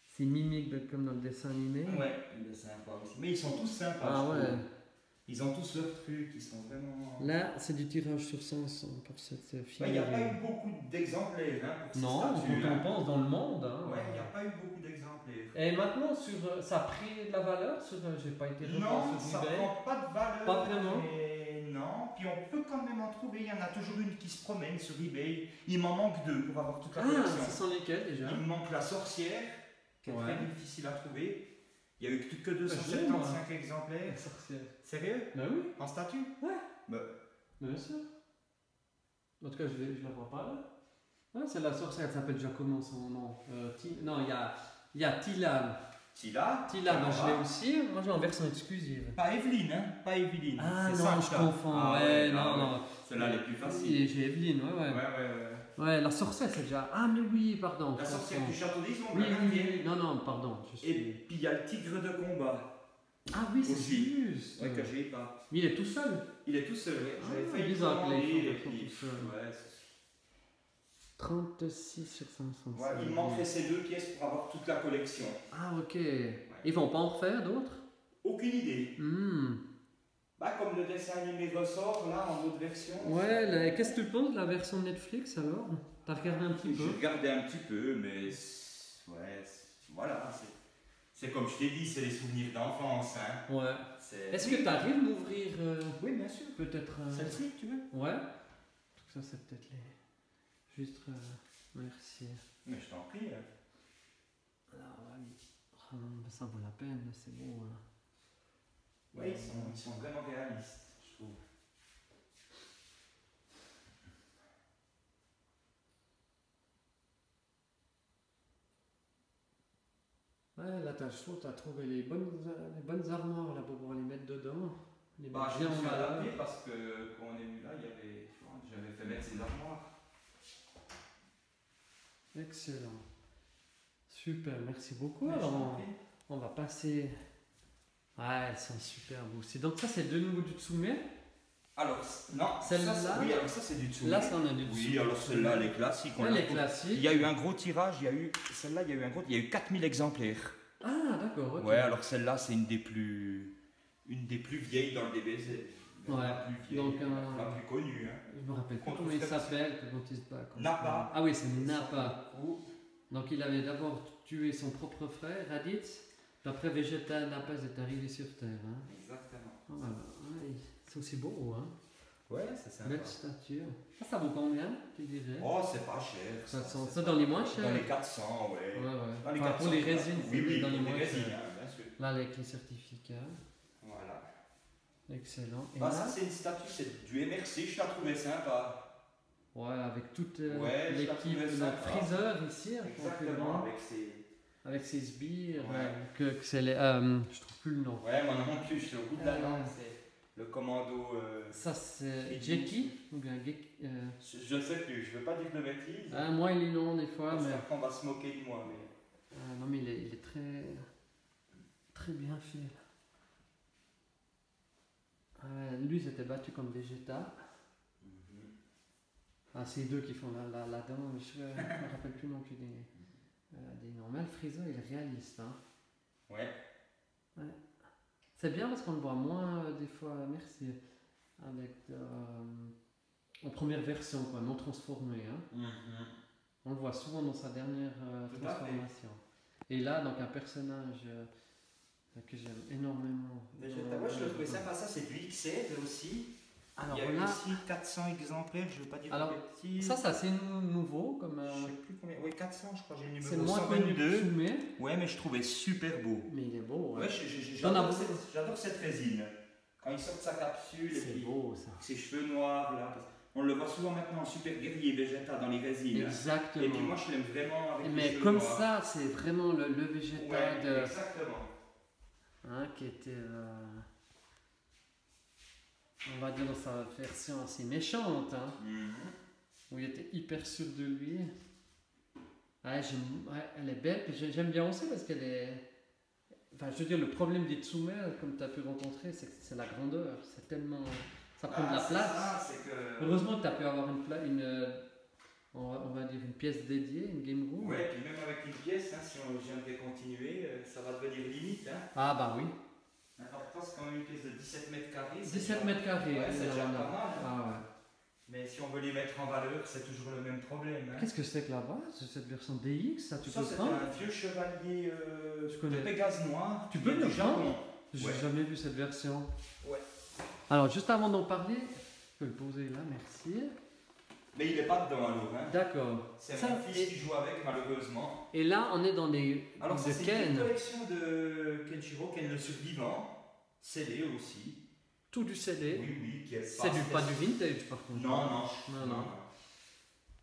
C'est mimique comme dans le dessin animé. Ouais, il est sympa aussi. Mais ils sont tous sympas. Ah je ouais. trouve. Ils ont tous leurs trucs, ils sont vraiment. Là, c'est du tirage sur 500 pour cette figure. Il n'y a pas eu beaucoup d'exemplaires hein, pour ces Non, statues, quand hein. on pense dans le monde. Hein. Ouais, il n'y a pas eu beaucoup d'exemplaires. Et maintenant, ça a pris de la valeur sur, j'ai pas été revoir Non, sur ça eBay. prend pas de valeur. Pas vraiment. Mais non, puis on peut quand même en trouver. Il y en a toujours une qui se promène sur eBay. Il m'en manque deux pour avoir toute la Ah, collection. ce sont lesquels déjà? Il me manque la sorcière, qui est Ouais. très difficile à trouver. Il n'y a eu que j'ai, 275 moi. exemplaires. La sorcière. Sérieux? Bah oui, En statue? Ouais. Bah, bien sûr. En tout cas, je la vois pas là. Ah, c'est la sorcière, elle s'appelle déjà comment son nom? Non, il y a Tilan. Tila? Tilan, moi, je l'ai aussi. Moi, j'ai en version exclusive. Pas Evelyne, hein? Pas Evelyne. Ah C'est non, ça, je ça. confonds. Ah ouais, ah non, non. Celle-là, les plus faciles. Et j'ai Evelyne, ouais. Ouais. Ouais, la sorcière, c'est déjà. Ah, mais oui, pardon. La je sorcière confonds. du château d'Isombre, Oui, la gardienne. oui. Non, pardon. Je suis... Et puis il y a le tigre de combat. Ah oui, c'est aussi. juste. Ouais, que j'ai pas. Mais il est tout seul. Il est tout seul, ouais. J'avais Ah, failli bizarre que les commander, photos et sont puis. tout seuls. Ouais, 36 sur 500. ouais, il me manquerait ces deux pièces pour avoir toute la collection. Ah, ok. Ils vont pas en refaire d'autres? Aucune idée. Hmm. Bah, comme le dessin animé ressort là en autre version. Ouais, qu'est-ce que tu penses de la version Netflix alors? T'as regardé un petit J'ai peu? regardé un petit peu, mais. Voilà. C'est comme je t'ai dit, c'est des souvenirs d'enfance. Hein. Ouais. C'est- Est-ce que tu arrives à m'ouvrir Oui, bien sûr. peut-être. Celle-ci, tu veux? Ouais. Ça, c'est peut-être les. Juste. Merci. Mais je t'en prie. Hein. Alors, oui. Ah non, mais ça vaut la peine, c'est beau. Hein. Ouais, ils sont vraiment réalistes, je trouve. Ouais, là, je trouve que tu as trouvé les bonnes armoires là, pour pouvoir les mettre dedans. Les Bah, mettre je me bien suis en valeur. adapté parce que quand on est venu là, j'avais fait mettre ces armoires. Excellent. Super, merci beaucoup. Mais je Alors, t'en prie. on va passer. Ouais, elles sont super beaux aussi. Donc, ça, c'est de nouveau du Tsume. Alors, non, Celle-là, oui, alors ça c'est du Tsume. Là, ça, on a du Tsume. Oui, alors celle-là, elle est classique. on Ouais, l'a les trouvé. classiques. Il y a eu un gros tirage, celle-là, il y a eu 4000 exemplaires. Ah, d'accord. Ok. Ouais, alors celle-là, c'est une des plus vieilles dans le DBZ. Ouais, La plus vieille, donc, la plus connue. Hein. Je me rappelle pas Contre comment il Fred- s'appelle, comment il se bat. Napa. Ah oui, c'est Napa. Donc il avait d'abord tué son propre frère, Raditz, puis après Vegeta, Napa est arrivé sur Terre. Hein. Exactement. Ah, voilà. Ouais, c'est aussi beau, hein. Ouais, c'est sympa. Belle stature. Ça vaut combien, tu dirais? Oh, c'est pas cher. Ça dans les moins chers. Dans les 400, ouais. Ouais. Dans les Enfin, 400, pour les résines, oui, c'est dans les pour moins résines, chers. hein, bien sûr. Là, avec les certificats. Voilà. Excellent. Et Bah, là, ça, c'est une statue, c'est du MRC, je la trouvais sympa. ouais, avec toute Ouais, je la l'équipe trouvais de notre sympa. Freezer ici. Exactement, avec ses. Avec ses sbires. Ouais. Que c'est les. Je trouve plus le nom. Ouais, moi non plus, je suis au bout de la Ah. langue, c'est le commando. Ça, c'est Et Jeki ou bien Je ne sais plus, je veux pas dire de bêtises. moi, il est long des fois, parce mais. qu'après, on va se moquer de moi. Mais... Non, mais il est très bien fait. Lui, s'était battu comme Vegeta. Ah, c'est deux qui font la dent, mais je me rappelle plus non plus des noms. Mais le Freezer, il est réaliste. Hein. Ouais. C'est bien parce qu'on le voit moins des fois, merci, avec en première version, quoi, non transformé. Hein. On le voit souvent dans sa dernière Tout à fait. transformation. Et là, donc un personnage que j'aime énormément. Vegeta, moi je le trouvais sympa, ça c'est du XL aussi. Alors Il y a eu là, aussi 400 exemplaires, je veux pas dire Alors, de bêtises. ça c'est nouveau comme. Je sais plus combien. Oui, 400, je crois, j'ai le C'est numéro moins connu que 122. Tsume, Ouais, mais je trouvais super beau. mais il est beau. Ouais, T'en as j'adore beaucoup. j'adore cette résine. Quand il sort de sa capsule et C'est puis beau ça. ses cheveux noirs là. On le voit souvent maintenant en super guerrier Vegeta dans les résines. Exactement. Et puis moi je l'aime vraiment avec les Mais cheveux comme noirs. ça, c'est vraiment le Vegeta Ouais, de... exactement. Hein, qui était... on va dire dans sa version assez méchante, hein, Mhm. où il était hyper sûr de lui. Ouais, elle est belle, puis j'aime bien aussi parce qu'elle est... Enfin, je veux dire, le problème des Tsumer, comme tu as pu rencontrer, c'est que c'est la grandeur. C'est tellement... Ça prend de la c'est place. ça, c'est que... Heureusement que tu as pu avoir on va dire une pièce dédiée, une game room. Ouais, puis même avec une pièce, hein, si on viendrait continuer, ça va devenir limite. Hein. Ah bah oui. L'important c'est quand même une pièce de 17 mètres carrés. 17 mètres carrés. Ouais, c'est déjà là, pas là. mal. Hein. Ah ouais. Mais si on veut les mettre en valeur, c'est toujours le même problème. Hein. Qu'est-ce que c'est que là-bas? C'est cette version DX, ça tu Ça, peux c'est prendre? un vieux chevalier Je connais. de Pégase noir. Tu qui peux vient le du Japon. prendre? J'ai Ouais. jamais vu cette version. Ouais. Alors juste avant d'en parler, je peux le poser là, merci. Mais il n'est pas dedans alors. Hein. D'accord. C'est Ça, mon fils qui joue avec, malheureusement. Et là, on est dans les Alors, ça, de c'est une Ken. collection de Kenshiro, Ken le survivant, scellé aussi. Tout du CD. Oui, oui, qui est C'est pas du vintage par contre. Non.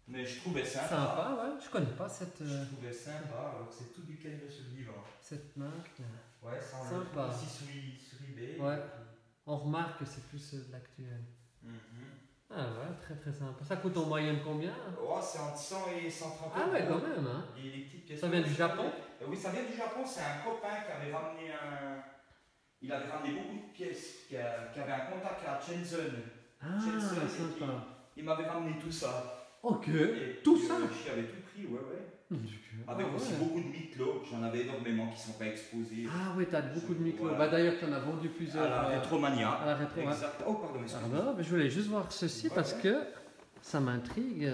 Mais je trouvais sympa. Sympa, ouais. Je connais pas cette Je trouvais sympa, alors que c'est tout du Ken le survivant. marque. Ouais, ça on Sympa. le trouve aussi sur eBay. Ouais. On remarque que c'est plus de l'actuel. Mhm. Ah ouais, très très sympa. Ça coûte en moyenne combien? Oh, c'est entre 100 et 130 Ah ouais, quand même, hein. Les petites pièces. Ça vient du Japon? Oui, ça vient du Japon. C'est un copain qui avait ramené Il avait ramené beaucoup de pièces, qui avait un contact à Shenzhen. Ah, Shenzhen, sympa. Il m'avait ramené tout ça. Ok. Et Tout puis, ça? J'y avais tout pris, ouais. Avec Ah aussi ouais. beaucoup de mythlos. J'en avais énormément qui sont pas exposés. Ah ouais, t'as beaucoup de micros. Voilà. Bah d'ailleurs, t'en as vendu plusieurs. À la Retromania. à la rétro, ouais. Exact. Oh, pardon, Ah excuse-moi. non, mais je voulais juste voir ceci Ouais, parce ouais. que ça m'intrigue.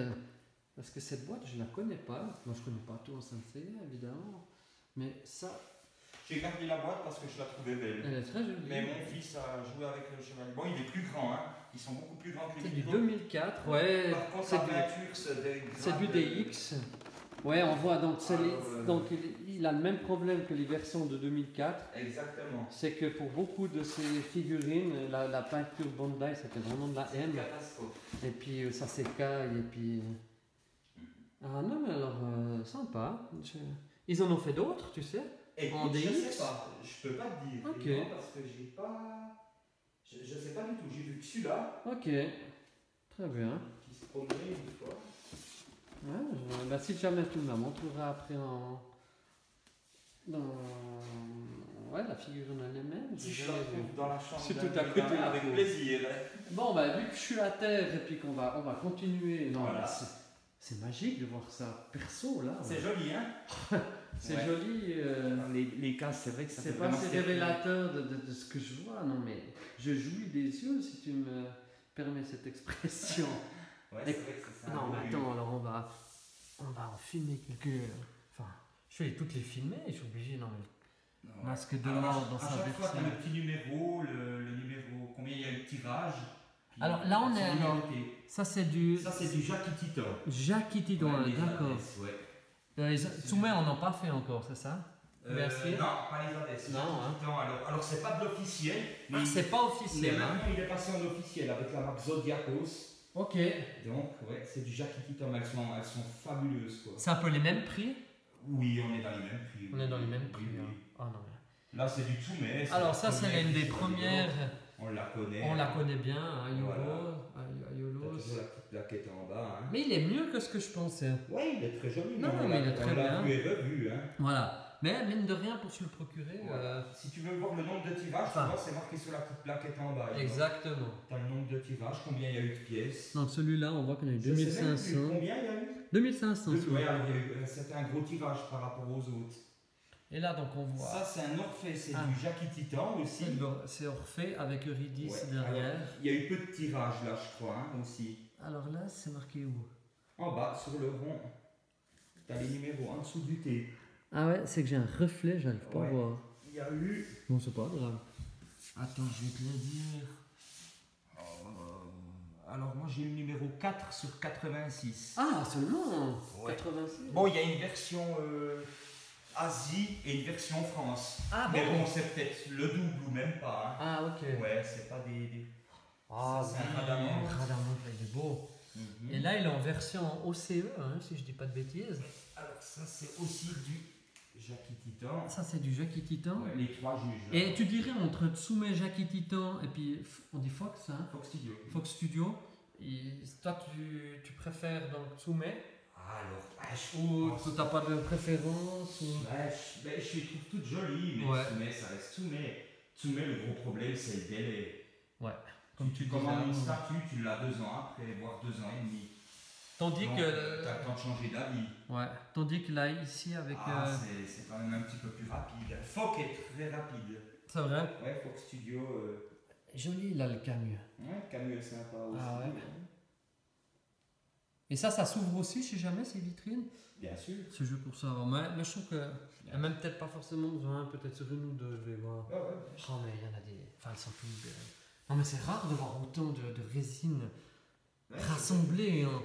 Parce que cette boîte, je la connais pas. Moi, je connais pas tout en Sensei, évidemment. Mais ça, J'ai gardé la boîte parce que je la trouvais belle. elle est très jolie. Mais mon fils a joué avec le chevalier. Bon, il est plus grand, hein. Ils sont beaucoup plus grands que les C'est du mythlos. 2004, ouais. Par contre, C'est la du, peinture, c'est du DX. Ouais, on voit donc, donc il a le même problème que les versions de 2004. Exactement. C'est que pour beaucoup de ces figurines, la peinture Bandai, c'était vraiment de la C'est une M. catastrophe. Et puis ça s'écaille, et puis... Ah non, mais alors, sympa. Ils en ont fait d'autres, tu sais? Écoute, En je DX? sais pas. Je peux pas te dire. Ok. Non, parce que j'ai pas. Je sais pas du tout. J'ai vu que celui-là Ok, très bien. qui se promenait une fois. Ouais, bah, si jamais tu me la montreras après Ouais, la figurine elle-même. Si je la retrouve dans la chambre. C'est d'un tout à de mes côté, gamins, là. avec plaisir. Bon, bah, vu que je suis à terre et puis qu'on va continuer. Non, Voilà. mais c'est magique de voir ça perso là. C'est joli, hein? C'est Ouais. joli. Les cases, c'est vrai que ça C'est fait pas vraiment si stylé. révélateur de ce que je vois, non, mais je jouis des yeux si tu me permets cette expression. Ouais, Et- c'est vrai que c'est ça. Non, mais attends, alors on va en filmer quelques. Enfin, je vais toutes les filmer, je suis obligé, non, mais. Ouais. Masque de Alors, mort dans à sa chaque fois, version. t'as le petit numéro, le numéro, combien il y a eu de tirage. puis Alors, là, on c'est est- numéroté. Ça, c'est du. Ça, c'est du Jackie Tito. Jackie Tidon, Ouais, les d'accord. adresses, ouais. Les Tsumé, on n'en a pas fait encore, c'est ça? Merci. Non, pas les adresses. Non, hein. Alors c'est pas de l'officiel, mais, Ah, c'est pas officiel, mais hein? maintenant il est passé en officiel avec la marque Zodiacos. Ok. Donc, ouais, c'est du Jackie Tito, elles sont fabuleuses, quoi. C'est un peu les mêmes prix? Oui, on est dans les mêmes prix. On est dans les mêmes Oui, prix. oui. Hein. Ah non, mais... Là, c'est du Tsume. Alors, ça, c'est une des premières. On la connaît. On la connaît bien, Ayolo. Voilà. Ayolo. T'as toujours la petite plaquette en bas. Hein. Mais il est mieux que ce que je pensais. Ouais, il est très joli. Non, on mais l'a- il est très on l'a bien. vu et revu. Hein. Voilà. Mais mine de rien, pour se le procurer. Voilà. Si tu veux voir le nombre de tirages, Enfin. tu vois, c'est marqué sur la petite plaquette en bas. Exactement. Tu as le nombre de tirages, combien il y a eu de pièces. Donc celui-là, on voit qu'on a eu Je sais même 2500. plus combien il y a eu 2500. Ouais, alors, c'était un gros tirage par rapport aux autres. Et là, donc on voit. Ça, c'est un Orphée, c'est Ah. du Jackie Titan aussi. C'est Orphée avec Eurydice Ouais. derrière. Alors, il y a eu peu de tirages là, je crois, hein, aussi. Alors là, c'est marqué où? En bas, sur le rond, tu as les numéros en dessous du T. Ah ouais, c'est que j'ai un reflet, j'arrive pas à Ouais. voir. Il y a eu. Bon, c'est pas grave. Attends, je vais te le dire. Alors, moi, j'ai eu le numéro 4 sur 86. Ah, seulement Ouais. 86. Bon, il y a une version Asie et une version France. Ah Mais bon, c'est peut-être le double ou même pas. Hein. Ah, ok. Ouais, c'est pas des. Ah, Ça, c'est un oui, Radamant. Radamant, il est beau. Mhm. Et là, il est en version OCE, hein, si je dis pas de bêtises. Alors ça c'est aussi du Jackie Titan. Ça, c'est du Jackie Titan. Ouais, les trois juges. là. Et tu dirais entre Tsume, Jackie Titan et puis on dit Fox, hein, Fox Studio. Fox Studio. Et toi, tu préfères donc Tsume Ah, alors, ou tu n'as pas de préférence ou... je les trouve toutes jolies, mais Ouais. Tsume, ça reste Tsume. Tsume, le gros problème, c'est le délai. Comme tu tu commandes une disais. statue, tu l'as 2 ans après, voire 2 ans et demi. Tandis Donc, que t'as le temps de changer d'avis. ouais, tandis que là ici avec C'est quand même un petit peu plus rapide. Fox est très rapide. c'est vrai. Ouais, Fox Studio. Joli là le Camus. Ouais, Camus est sympa aussi. Ah ouais. Et ça s'ouvre aussi si jamais ces vitrines. Bien sûr. C'est juste pour savoir. Mais je trouve que il n'y a même peut-être pas forcément besoin, peut-être sur une ou deux, je vais voir. Ouais, ouais. Oh mais il y en a des. Enfin elles sont toutes belles. Non mais c'est rare de voir autant de résine rassemblée. Hein.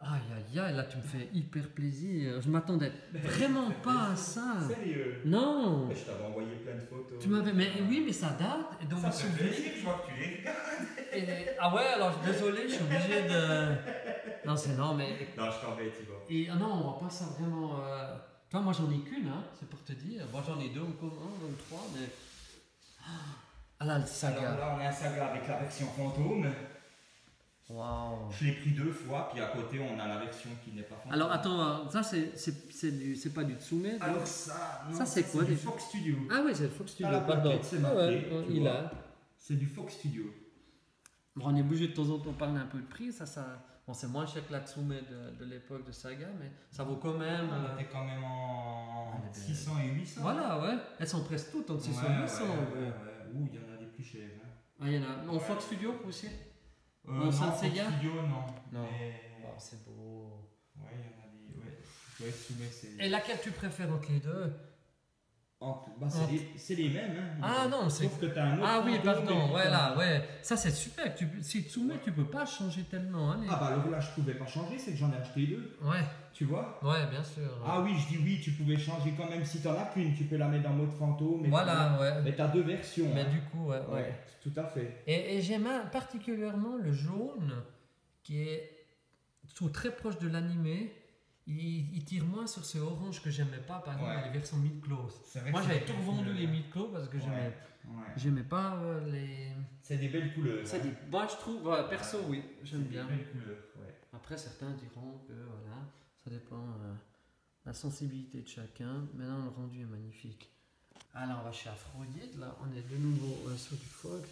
Aïe aïe aïe, là tu me fais hyper plaisir. Je m'attendais vraiment pas à ça. Sérieux. Non. Je t'avais envoyé plein de photos. Tu m'avais. Mais oui, mais ça date. Et donc Ça mes fait souvenirs. plaisir, je vois que tu les regardes. Ah ouais, alors désolé, je suis obligé de. Non, c'est non, mais. Non, je t'embête, Yvan. Et ah non, on voit pas ça vraiment. Toi, moi j'en ai qu'une, hein, c'est pour te dire. Moi j'en ai deux ou trois, mais. Ah là, le Alors saga. là, on a un saga avec la version fantôme. Waouh. Je l'ai pris 2 fois, puis à côté, on a la version qui n'est pas fantôme. Alors attends, ça c'est pas du Tsume. donc- Alors ça, non, Ça, c'est quoi, du déjà Fox Studio. Ah ouais, c'est le Fox Studio, la pardon. plaquette, c'est Ah ouais, marqué, tu il vois. a. C'est du Fox Studio. Bon, on est obligé de temps en temps parler un peu de prix, ça. Bon, c'est moins cher que la Tsume de l'époque de Saga, mais ça vaut quand même. On était quand même en elle est 600 et 800. Voilà, ouais. Elles sont presque toutes entre 600 et 800. Ouais, en ouais, gros. ouais. Ouh, il y en a des plus chers. Hein. Ah, il y en a. En Fox Studio aussi Non, Saint Fox Seiya Studio, non. Non. Mais... Oh, c'est beau. Ouais, il y en a des. Ouais, Tsume, c'est. Et laquelle tu préfères entre les deux Bah, c'est les mêmes. Hein. Ah non, c'est. Sauf que t'as un autre. Ah oui, fantôme, pardon, et ouais, puis là, ouais. Ça, c'est super. Si Tsume, tu peux pas changer tellement. Hein, les- Ah bah alors là, je pouvais pas changer, c'est que j'en ai acheté 2. Ouais, Tu vois. ouais, bien sûr. Ah oui, je dis oui, tu pouvais changer quand même si t'en as qu'une, tu peux la mettre en mode fantôme. Voilà, ouais. Mais t'as 2 versions. Mais hein. du coup, ouais. Ouais, tout à fait. Et j'aime particulièrement le jaune qui est je trouve très proche de l'animé. Il tire moins sur ce orange que j'aimais pas, par exemple, Ouais. les versions mid-close. C'est vrai Moi, que j'avais c'est tout des revendu couleurs, les hein. mid-close parce que Ouais. j'aimais pas les. C'est des belles couleurs. Ça hein. dit, moi, je trouve, voilà, perso, oui, j'aime C'est bien. des belles couleurs, ouais. Après, certains diront que voilà, ça dépend de la sensibilité de chacun. Maintenant, le rendu est magnifique. Ah là, on va chez Aphrodite. Là, on est de nouveau sur du Fox.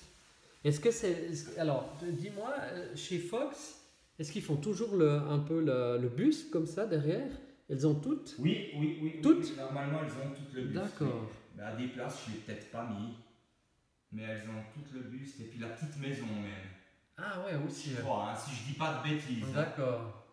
Est-ce que c'est. Alors, dis-moi, chez Fox, est-ce qu'ils font toujours un peu le buste comme ça derrière? Elles ont toutes? Oui. Toutes Oui, normalement, elles ont toutes le buste. D'accord. oui. Mais à des places, je ne l'ai peut-être pas mis. Mais elles ont toutes le buste et puis la petite maison même. Ah ouais, aussi. Je crois, hein, si je dis pas de bêtises. hein. D'accord.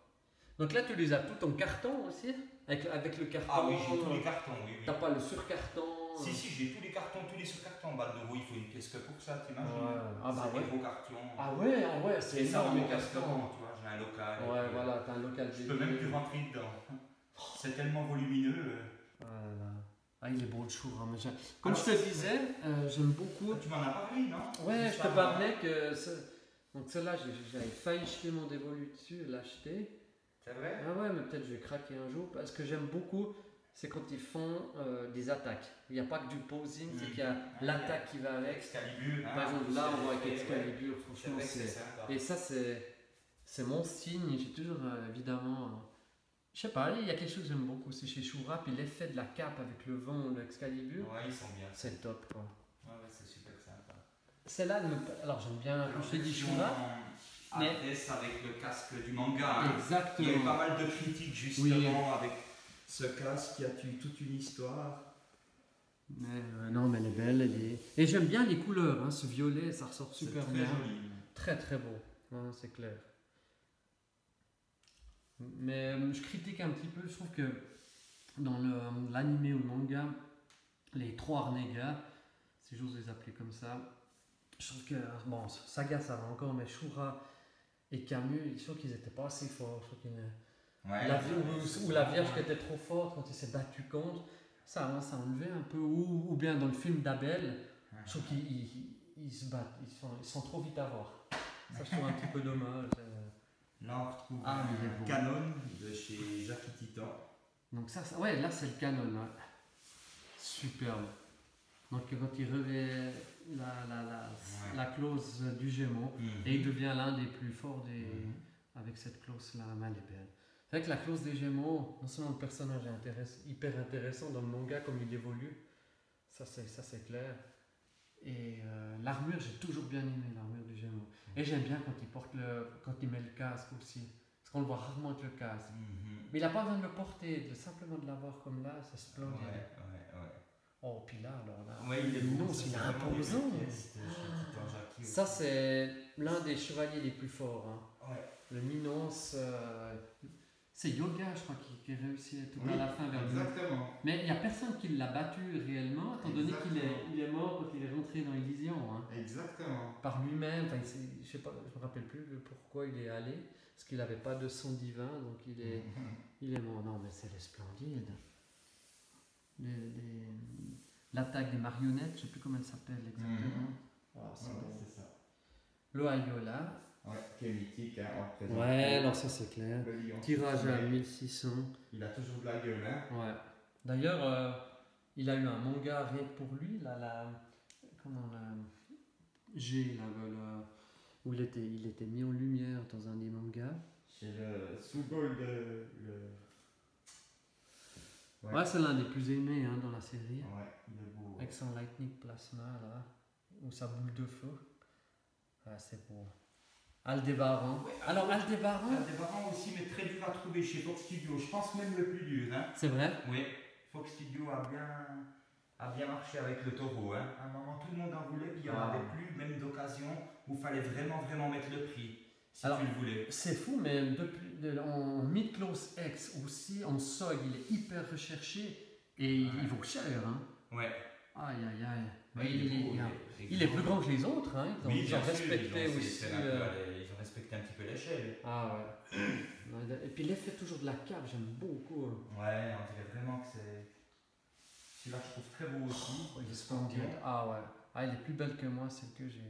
Donc là, tu les as toutes en carton aussi? Avec le carton? Ah oui, j'ai tous les cartons, oui. T'as pas le surcarton? Si, j'ai tous les cartons, tous les sous-cartons. Bah, de il faut une pièce que pour ça, t'imagines. Ouais. Ah bah C'est ouais. des gros cartons. Ah ouais, c'est Et ça, dans énorme. mon restaurant, tu vois, j'ai un local. Ouais, voilà, t'as un local Je peux même plus rentrer dedans. C'est tellement volumineux. Voilà. Ah, il est beau le chou. Hein, mais comme je te disais, j'aime beaucoup. Tu m'en as parlé, non? Ouais, Juste je te avant. parlais que. Donc, celle-là, j'avais failli jeter mon dévolu dessus et l'acheter. C'est vrai? Ah ouais, mais peut-être je vais craquer un jour. Parce que j'aime beaucoup, c'est quand ils font des attaques. Il n'y a pas que du posing, c'est qu'il y a l'attaque qui va avec. Excalibur. Par exemple, là, on voit avec Excalibur. Excalibur, C'est franchement, vrai que c'est c'est. sympa. Et ça, c'est mon signe. J'ai toujours, évidemment. Je sais pas, il y a quelque chose que j'aime beaucoup aussi chez Shura, puis l'effet de la cape avec le vent, l'Excalibur, Ouais, ils sont bien. c'est le top quoi. Ouais, c'est super sympa. Celle-là, alors j'aime bien, comme je t'ai dit, Shura. Mais- Mais avec le casque du manga. hein. Il y a eu Exactement. pas mal de critiques justement avec ce casque qui a eu toute une histoire. Mais non, mais elle est belle, Et j'aime bien les couleurs, hein, ce violet, ça ressort C'est super très bien. joli. Très très beau, hein, c'est clair. Mais je critique un petit peu, je trouve que dans l'anime ou le manga, les trois renégats, si j'ose les appeler comme ça, je trouve que, bon, Saga ça va encore, mais Shura et Camus, je trouve qu'ils n'étaient pas assez forts. Je trouve Ouais, ou la Vierge qui était trop forte quand il s'est battu contre, ça enlevait un peu. Ou bien dans le film d'Abel, je trouve qu'ils se battent, ils sont trop vite à voir. Ça, je trouve un petit peu dommage. Là, on retrouve il est un beau. Canon de chez Jackie Titan. Donc ouais, là c'est le Canon. Ouais. Superbe. Donc quand il revêt la clause du Gémeaux, et il devient l'un des plus forts avec cette clause-là, elle est belle. C'est vrai que la clause des Gémeaux, non seulement le personnage est hyper intéressant dans le manga comme il évolue, ça c'est clair. Et l'armure, j'ai toujours bien aimé l'armure du Gémeaux. Et j'aime bien quand il met le casque aussi. Parce qu'on le voit rarement avec le casque. Mais il n'a pas besoin de le porter, simplement de l'avoir comme là, c'est splendide. Ouais. Oh, puis là, alors là. Ouais, il est beau. Non, Ça, il est c'est vraiment imposant. des pièces de chez Titan Jackie Ça, aussi. c'est l'un des chevaliers les plus forts. Hein. Ouais. Le Minos, c'est Yoga, je crois, qui réussit tout à la fin vers lui. Exactement. Mais il n'y a personne qui l'a battu réellement, étant donné qu'il est mort quand il est rentré dans Elysion. Hein. Exactement. Par lui-même, enfin, je sais pas, je me rappelle plus pourquoi il est allé, parce qu'il n'avait pas de sang divin, donc il est mort. Non, mais c'est splendide. L'attaque des marionnettes, je ne sais plus comment elle s'appelle exactement. Oh, c'est bon. C'est ça. Le Ayola. Ouais, qui est mythique, hein, on représente. Ouais, alors ça c'est clair. Le lion. Tirage à 1600. Il a toujours de la gueule, hein. Ouais. D'ailleurs, il a eu un manga rien que pour lui, comment la G, où il était mis en lumière dans un des mangas. C'est le Sugol Ouais, c'est l'un des plus aimés hein, dans la série. Ouais, il est beau. Avec son Lightning Plasma là, ou sa boule de feu. Ah, c'est beau. Aldebaran. Ouais, Alors Aldebaran. Aldebaran aussi, mais très dur à trouver chez Fox Studio. Je pense même le plus dur, hein. C'est vrai. Oui, Fox Studio a bien marché avec le taureau. Hein. À un moment, tout le monde en voulait, puis il n'y en avait plus, même d'occasion, où il fallait vraiment mettre le prix, si Alors, tu le voulais. C'est fou, mais en Mid-Close X aussi, en SOG, il est hyper recherché et il vaut cher. Hein. Ouais. Aïe. Ouais, Il est plus grand que les autres. Hein. Ils ont respecté aussi. Ils ont respecté un petit peu l'échelle. Ah ouais. Et puis l'effet toujours de la cape, j'aime beaucoup. Ouais, on dirait vraiment que c'est. Celui-là, je trouve très beau aussi. Il est splendide. Ah ouais. Ah, il est plus belle que moi, celle que j'ai.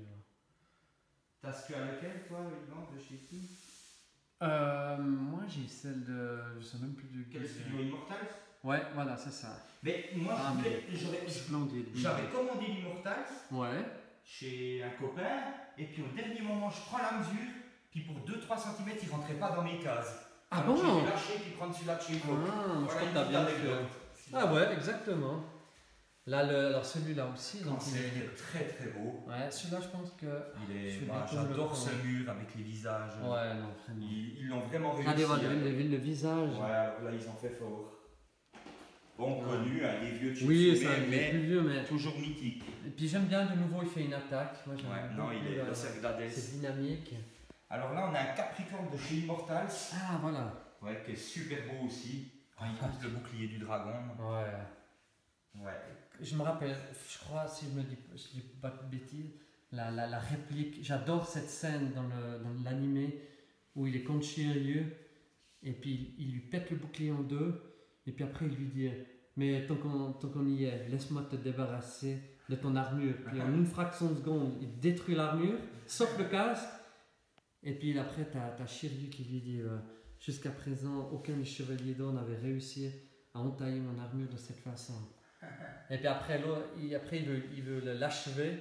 T'as ce que à lequel, toi, Yvan, de chez qui? Moi j'ai celle de. Je sais même plus de Quel studio Immortals? Ouais, voilà, c'est ça. Mais moi, Splendide. j'avais commandé l'Immortals Ouais. chez un copain, et puis au dernier moment, je prends la mesure, puis pour 2-3 cm, il rentrait pas dans mes cases. Ah Alors, bon? j'ai dû lâcher, puis prendre celui-là de chez Fox. Ah, je Voilà crois que une t'as petite bien anecdote. fait. Ah ouais, exactement. Là, alors celui-là aussi. Donc il est... très beau. Ouais, celui-là, je pense que. J'adore ce mur avec les visages. Ouais, non, vraiment. Ils l'ont vraiment réussi. Regardez, voilà, le visage. Ouais, alors là, ils ont fait fort. Bon, connu, hein, les vieux de chez Oui, Tsume, ça, il est plus vieux, mais. toujours mythique. Et puis j'aime bien de nouveau, il fait une attaque. Moi, j'aime Ouais, non, beaucoup, il est le cercle d'Hadès. C'est dynamique. Alors là, on a un Capricorne de chez Immortals. Ah, voilà. Ouais, qui est super beau aussi. Quand il pousse le bouclier du dragon. Ouais. Ouais. Je me rappelle, je crois, si je dis pas de bêtises, la réplique. J'adore cette scène dans l'animé où il est contre Shiryu et puis il lui pète le bouclier en deux et puis après il lui dit mais tant qu'on y est, laisse-moi te débarrasser de ton armure. Puis en une fraction de seconde, il détruit l'armure, sauf le casque. Et puis après, t'as Shiryu qui lui dit jusqu'à présent, aucun des chevaliers d'or n'avait réussi à entailler mon armure de cette façon. Et puis après, il veut l'achever.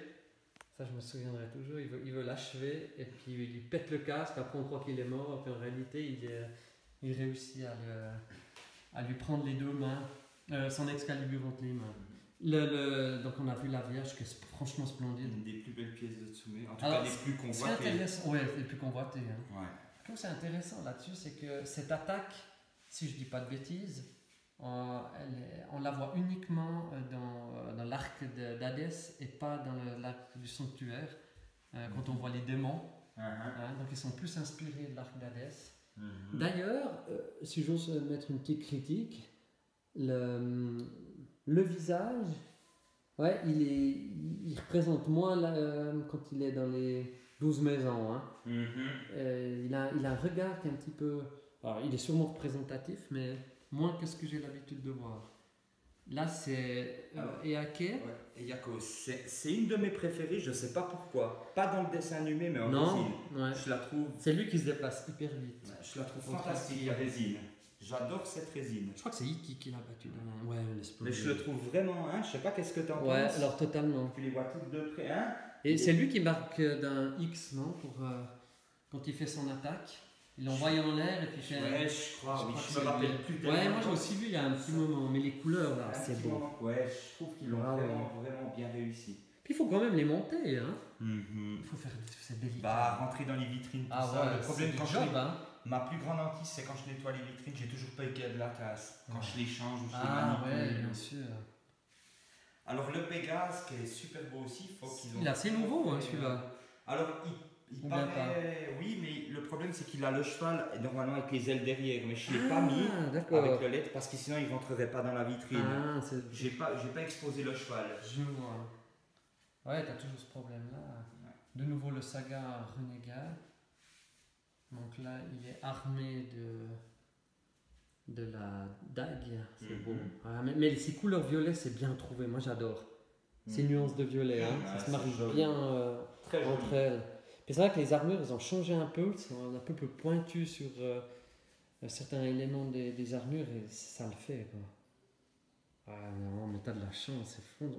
Ça, je me souviendrai toujours. Il veut l'achever et puis il lui pète le casque. Après, on croit qu'il est mort. Et puis en réalité, il réussit à lui prendre les deux mains, son Excalibur entre les mains. Donc, on a vu la Vierge qui est franchement splendide. Une des plus belles pièces de Tsume. En tout Alors, cas, des plus C'est convoitées. intéressant. Ouais, les plus convoitées. Hein. Ouais. Ce que c'est intéressant là-dessus, c'est que cette attaque, si je dis pas de bêtises, on la voit uniquement dans l'arc d'Hadès et pas dans l'arc du sanctuaire, quand on voit les démons. Hein, donc ils sont plus inspirés de l'arc d'Hadès. D'ailleurs, si j'ose mettre une petite critique, le visage, ouais, il représente moins quand il est dans les 12 maisons. Hein. Il a un regard qui est un petit peu... Alors, il est sûrement représentatif, mais moins que ce que j'ai l'habitude de voir. Là, c'est Eake. Ouais. Et Yako, c'est une de mes préférées, je sais pas pourquoi. Pas dans le dessin animé, mais en Non, résine. ouais. Je la trouve, C'est lui qui se déplace hyper vite. je la trouve Autre fantastique, style. la résine. J'adore cette résine. Je crois que c'est Iki qui l'a battu dans ouais, Mais l'explosion. je le trouve vraiment, hein, je sais pas qu'est-ce que t'en Ouais, penses. alors totalement. Tu les vois toutes de près, hein. Et c'est lui qui marque d'un X, non pour, quand il fait son attaque. Il l'envoie en l'air et puis il fait. Ouais, je crois, oui, que je c'est me rappelle lui. plus Ouais, tellement. moi j'ai aussi vu il y a un petit moment, mais les couleurs là, Un c'est petit beau. moment. Ouais, je trouve qu'ils l'ont Ah ouais. vraiment bien réussi. Puis il faut quand même les monter, hein. Il faut faire. C'est délicat. Bah, rentrer dans les vitrines, tout ah ça. ouais, Le problème, c'est quand du je job, les- hein. ma plus grande hantise, c'est quand je nettoie les vitrines, j'ai toujours peur qu'il y ait de la casse. Quand je les change ou je les Ah ouais, manipule. bien sûr. Alors, le Pégase, qui est super beau aussi, faut qu'ils ont. Il est assez nouveau, hein, celui-là. Alors, il Ou bien paraît. Oui, mais le problème, c'est qu'il a le cheval normalement avec les ailes derrière, mais je ne l'ai pas mis Ah, d'accord. avec le LED parce que sinon il ne rentrerait pas dans la vitrine. Ah, c'est. J'ai pas exposé le cheval. Je vois. Ouais, t'as toujours ce problème-là. De nouveau le saga Renégat. Donc là, il est armé de la dague. C'est Mhm. beau. Ah, mais ces couleurs violet, c'est bien trouvé. Moi, j'adore. Ces Mhm. nuances de violet, hein. Ouais, Ça se c'est marie joli. bien Très joli. entre elles. Puis c'est vrai que les armures, elles ont changé un peu. Elles sont un peu plus pointues sur certains éléments des armures et ça le fait, quoi. Ah non, mais t'as de la chance, c'est fond.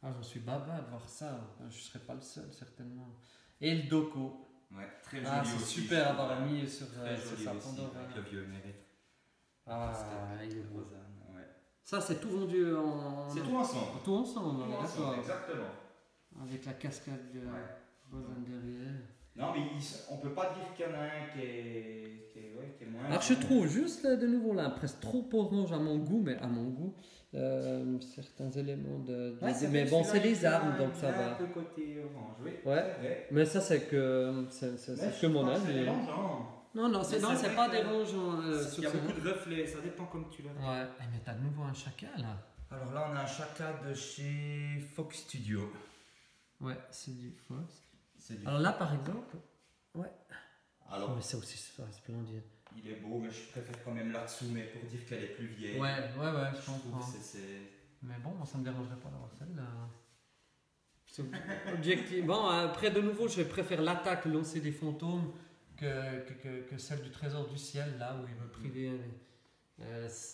Ah, j'en suis baba de voir ça. Je serais pas le seul, certainement. Et le Doko. Ouais, très joli Ah, c'est aussi. super je à avoir trouve. mis sur Très joli sa aussi, Pandora. avec le vieux mérite. Ah, il est beau. Rosanne, ouais. Ça, c'est tout vendu en. C'est tout ensemble. Tout ensemble, Tout d'accord. ensemble, exactement. Avec la cascade de Ouais. Rosanne derrière. Non, mais on peut pas dire qu'il y en a un qui est moins. Alors je trouve juste là, de nouveau là, presque trop orange à mon goût, mais à mon goût, certains éléments Ouais, c'est mais vrai, bon, c'est celui-là, des il a- armes donc il ça a un va. peu côté orange, oui. Ouais. C'est vrai. Mais ça c'est que c'est Mais que je mon pense que âge. c'est mais- mélangeant. Non, c'est Mais non, c'est c'est vrai pas que dérangeant. Il y a beaucoup de reflets, ça dépend comme tu l'as. Ouais, eh, mais t'as de nouveau un chacal là. Alors là, on a un chaka de chez Fox Studio. Ouais, c'est du Fox. C'est du- Alors là par exemple, ouais. Alors, Mais c'est aussi splendide. il est beau, mais je préfère quand même Latsume pour dire qu'elle est plus vieille. Ouais, je Je trouve comprends. que c'est. Mais bon, moi ça me dérangerait pas d'avoir celle-là. Objectif. Bon, après de nouveau, je préfère l'attaque lancée des fantômes que celle du trésor du ciel, là où il veut priver.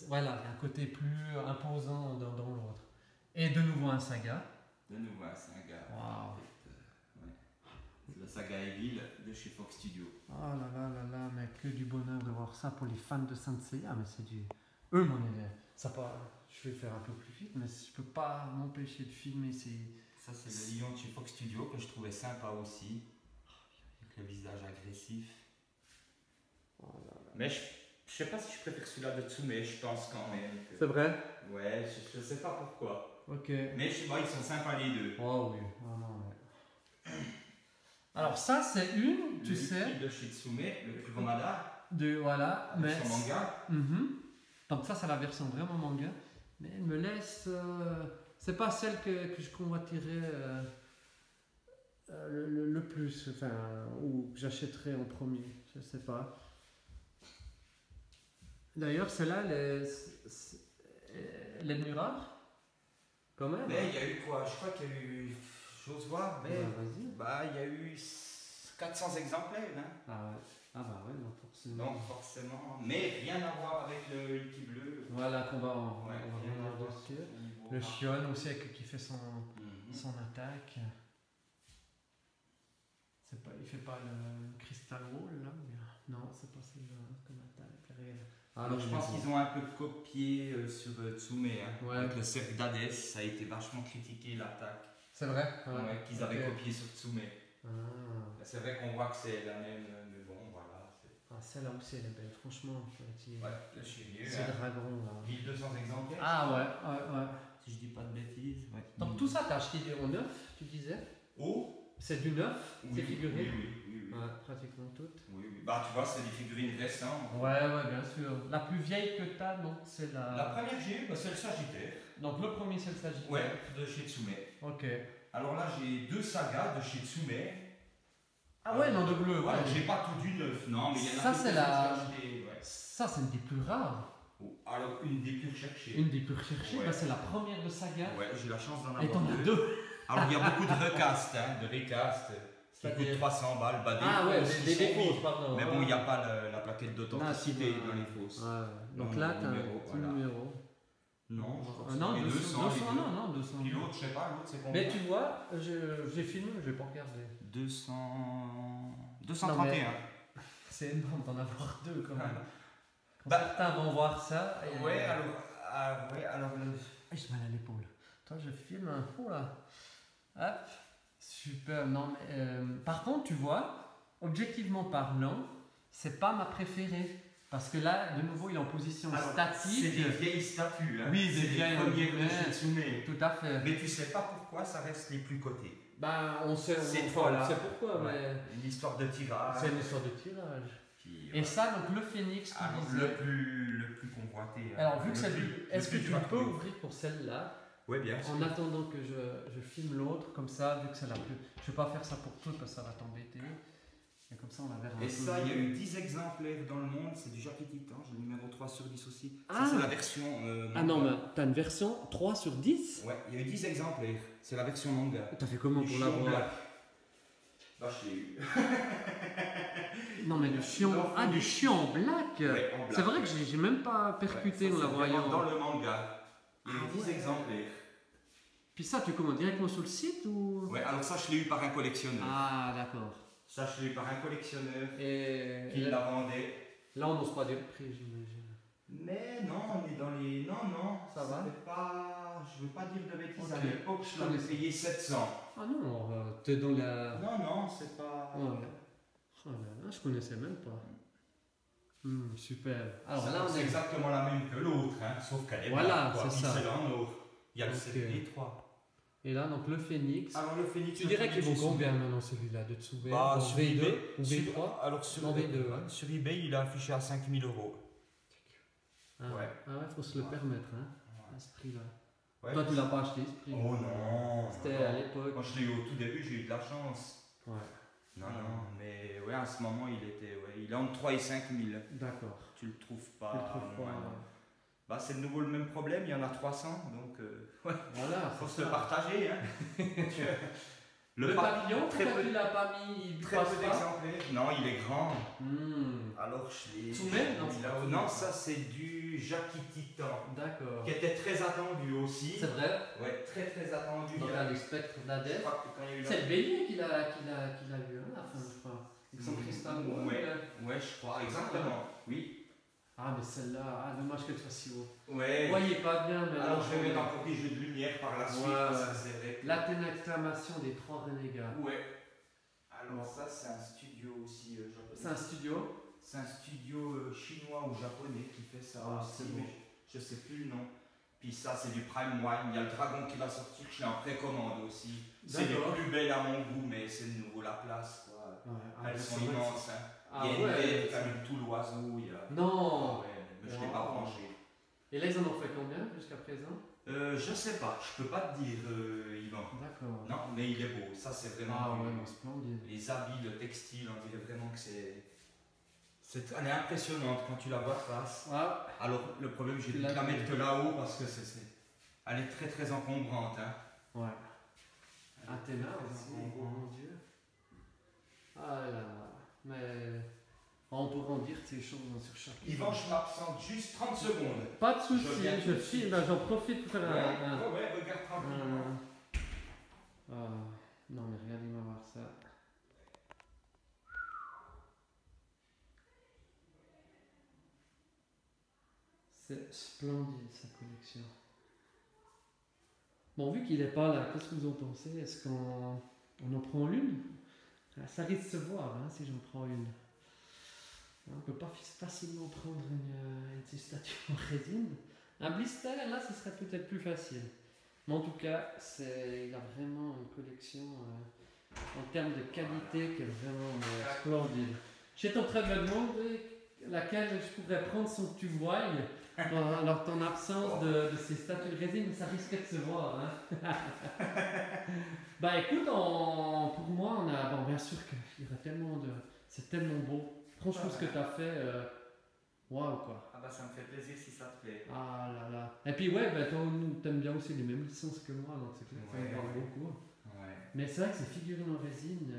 Voilà, il y a un côté plus imposant dans l'autre. Et de nouveau un saga. De nouveau un saga. Waouh. C'est la saga Evil de chez Fox Studio. Oh là là là là, mais que du bonheur de voir ça pour les fans de Saint Seiya, mais c'est du. Eux, mon élève. Ça pas. Je vais faire un peu plus vite, mais je peux pas m'empêcher de filmer ces. Ça, c'est le lion de chez Fox Studio que je trouvais sympa aussi. Avec le visage agressif. Mais je sais pas si je préfère celui-là de Tsume, je pense quand même. C'est vrai? Ouais, je sais pas pourquoi. Ok. Mais je sais pas, ils sont sympas les deux. Oh oui, vraiment, ouais. Alors ça c'est une, tu Le sais, Yuki de chez Tsume, le Kuromada, de voilà, mais son manga. Mhm. Donc ça c'est la version vraiment manga, mais elle me laisse, c'est pas celle que je convoiterais le plus, enfin ou que j'achèterais en premier, je sais pas. D'ailleurs celle-là, elle est venue rare, quand même. Mais il y a eu quoi? Je crois qu'il y a eu. J'ose voir, mais. Bah, vas-y. Bah, il y a eu 400 exemplaires, hein. Ah ouais. Ah bah ouais, non forcément. Donc forcément, mais rien à voir avec le Yuki bleu. Voilà qu'on va en Ouais, on va rien à revenir voir dessus. au niveau Le art. Shion aussi qui fait son Mhm. attaque. Il fait pas le Crystal Wall là ou bien... Non, c'est pas celle-là comme attaque. Alors je pense qu'ils ont un peu copié sur Tsume, hein. Ouais. Avec le cercle d'Hadès, ça a été vachement critiqué l'attaque. C'est vrai. Ouais, qu'ils avaient Ok. copié sur Tsume. Ah. C'est vrai qu'on voit que c'est la même, mais bon, voilà. Ah, celle-là aussi elle est belle, franchement. Ouais, là je suis vieux. C'est Hein. dragon là. 1200 exemplaires. Ah ouais. Si je dis pas de bêtises. Ouais. Donc tout ça t'as acheté en neuf, tu disais? Oh C'est du neuf, oui, ces figurines? oui. Ouais, pratiquement toutes. Oui. Bah tu vois, c'est des figurines récentes. Ouais, bien sûr. La plus vieille que t'as, non? C'est La première que j'ai eue, bah, c'est le Sagittaire. Donc le premier c'est le Sagittaire. Ouais, de chez Tsume. Ok. Alors là, j'ai deux sagas de chez Tsume. Ah ouais, non, de bleu. Alors, j'ai pas tout du neuf, non, mais il y en a Ça, quelques-uns c'est la- que j'ai acheté, ouais. Ça, c'est une des plus rares. Alors, une des plus recherchées. Une des plus recherchées, Ouais. bah, c'est la première de saga. Ouais, j'ai eu la chance d'en Et t'en avoir as deux. deux. Alors, il y a beaucoup de recast, de recast. Qui C'est-à-dire coûtent 300 balles. Bah, des Ah ouais, fausses qui des sont fausses, vides. pardon. Mais bon, il n'y a pas la plaquette d'authenticité Ah, dans les fausses. Ouais. Donc Non, là, le t'as un numéro, petit voilà. numéro. Non, je crois que Non, c'est les 200, les deux. non, 200. Puis l'autre, je sais pas, l'autre c'est combien? Mais tu vois, j'ai filmé, je vais pas regarder. 231. C'est énorme d'en avoir deux quand même. Ouais. Quand Bah, certains vont voir ça. et- Ouais, alors. Ouais, alors. Ah, j'ai mal à l'épaule. Toi, je filme un fou là. Hop. Super. Non, mais, par contre, tu vois, objectivement parlant, c'est pas ma préférée. Parce que là, de nouveau, il est en position Alors, statique. C'est des vieilles statues. Hein. Oui, des c'est vieilles, les premiers ouais. Shitsune. Tout à fait. Mais tu sais pas pourquoi ça reste les plus cotés. Bah, on sait, C'est enfin, voilà. on sait pourquoi, Ouais. Une histoire de tirage. mais c'est une histoire de tirage. Puis, Et voilà. ça, donc le phénix qui Alors, disait- le plus convoité. hein. Alors, vu que Le c'est plus- est-ce que le plus tu dur à peux trouver. ouvrir pour celle-là Ouais, bien sûr. en attendant que je filme l'autre, comme ça, vu que c'est la plus. Je vais pas faire ça pour toutes parce que ça va t'embêter. Et comme ça, on la verra un Et peu ça, il y a mieux. eu 10 exemplaires dans le monde, c'est du Jackie Titan, j'ai le numéro 3 sur 10 aussi. Ah. Ça, c'est la version Ah manga. non, mais t'as une version 3 sur 10. Ouais, il y a eu 10 exemplaires, c'est la version manga. T'as fait comment Du pour Chion l'avoir? Black. Bah, je l'ai eu. Non, mais du chion. Non, Ah, du chion en black. Ouais, en black. C'est vrai que j'ai même pas percuté Ouais, en ça, la c'est vraiment voyant. dans le manga. Il y a eu Ah 10 ouais. exemplaires. Puis ça, tu commandes directement sur le site ou. Ouais, alors ça, je l'ai eu par un collectionneur. Ah, d'accord. Ça, je l'ai eu par un collectionneur Et qui la vendait. là, on n'ose pas dire le prix, j'imagine. Mais non, on est dans les. Non, Ça va. c'était pas. Je veux pas dire de bêtises. Ok. À l'époque, je l'avais payé 700. Ah non, t'es dans la. Non, c'est pas. Ouais. Oh là là, je connaissais même pas. Super. Alors Ça, là, on c'est est. exactement la même que l'autre, hein, sauf qu'elle est Voilà, blanche, quoi. c'est Puis ça. celle-là en or. Il y a le Ok. 7 et 3. Et là, donc le phénix. Alors le Phoenix. Tu dirais qu'il vaut combien maintenant celui-là de dessous Bah, en sur V2 eBay, ou V3 alors sur, Non, V2, ouais. sur eBay, il a affiché à 5000 €. Ah Ouais. faut se le Ouais. permettre, hein, à ce prix-là. Ouais. Toi, tu l'as pas acheté ce prix. Oh non. C'était non. à l'époque. Moi, je l'ai eu au tout début, j'ai eu de la chance. Ouais, Non, mais ouais, à ce moment, il est entre 3 et 5000. d'accord. Tu le trouves pas. Tu le trouves ouais, pas. non. Bah, c'est de nouveau le même problème, il y en a 300, donc ouais, Voilà, faut c'est se le ça. partager. Hein. Le papillon, très pourquoi peu, tu l'as pas mis Il très passe peu pas d'exemplaires. Non, il est grand. Hmm, Alors je l'ai. Tsumé Non, c'est pas Tsumé. Non, ça c'est du Jackie Titan. D'accord. Qui était très attendu aussi. C'est vrai. Ouais, très attendu. Donc Il y là, a- les spectres je d'Hadès. crois que quand il y a eu la- C'est le bélier qu'il a eu, hein, à la fin, je crois. Avec son cristal. Ouais, je crois, exactement. Oui. Ah, mais celle-là, dommage qu'elle soit si haut. Ouais. Vous voyez pas bien, mais Alors je vais mettre encore des jeux de lumière par la suite Ouais, parce ouais. que c'est vrai. que- L'Athéna exclamation des trois renégats. Ouais. Alors ça c'est un studio aussi japonais. C'est un studio. C'est un studio chinois ou japonais qui fait ça Ah, aussi, c'est beau. mais je sais plus le nom. Puis ça c'est du Prime One. Il y a le dragon qui va sortir, je l'ai en précommande aussi. C'est les D'accord. plus belles à mon goût, mais c'est de nouveau la place quoi. Ouais, Elles c'est sont vrai que immenses. Hein. Ah Il y a une ouais. bête qui allume tout l'oiseau. Il y a... Non. Ouais, mais je ne l'ai Wow. pas branché. Et là, ils en ont fait combien jusqu'à présent Je sais pas, je peux pas te dire, Yvan. D'accord. Non, mais il est beau. Ça c'est vraiment. Ah du- ouais, non, splendide. Les habits, le textile, on dirait vraiment que c'est. Elle est impressionnante quand tu la vois de face. Ah, Alors, le problème, j'ai Tu dû l'as la vu. mettre que là-haut parce que elle est très encombrante. Hein. ouais. Elle est Athéna très aussi, encombrante. mon dieu. Ah là là. Mais on pourra en dire ces choses sur chaque. Yvan, je m'absente juste 30 secondes. Pas de soucis, Je viens je tout de filme, suite. ben, j'en profite pour faire un. Ouais, regarde tranquillement. Non mais regardez-moi voir ça. C'est splendide sa collection. Bon, vu qu'il n'est pas là, qu'est-ce que vous en pensez? Est-ce qu'on en prend une? Ça risque de se voir hein, si j'en prends une. On ne peut pas facilement prendre une de ces statues en résine. Un blister, là, ce serait peut-être plus facile. Mais en tout cas, il a vraiment une collection en termes de qualité qui est vraiment splendide. J'étais en train de me demander laquelle je pourrais prendre sans que tu voies, alors ton absence de ces statues de résine, ça risquait de se voir. Hein. Bah écoute, pour moi, bien sûr qu'il y aura tellement de... C'est tellement beau. Franchement, ce que tu as fait, Waouh, quoi. Ah bah ça me fait plaisir si ça te plaît. Ah là là. Et puis, ouais, bah, toi, t'aimes bien aussi les mêmes licences que moi, donc c'est clair que ça me Ouais. parle beaucoup. Ouais. Mais c'est vrai que ces figurines en résine,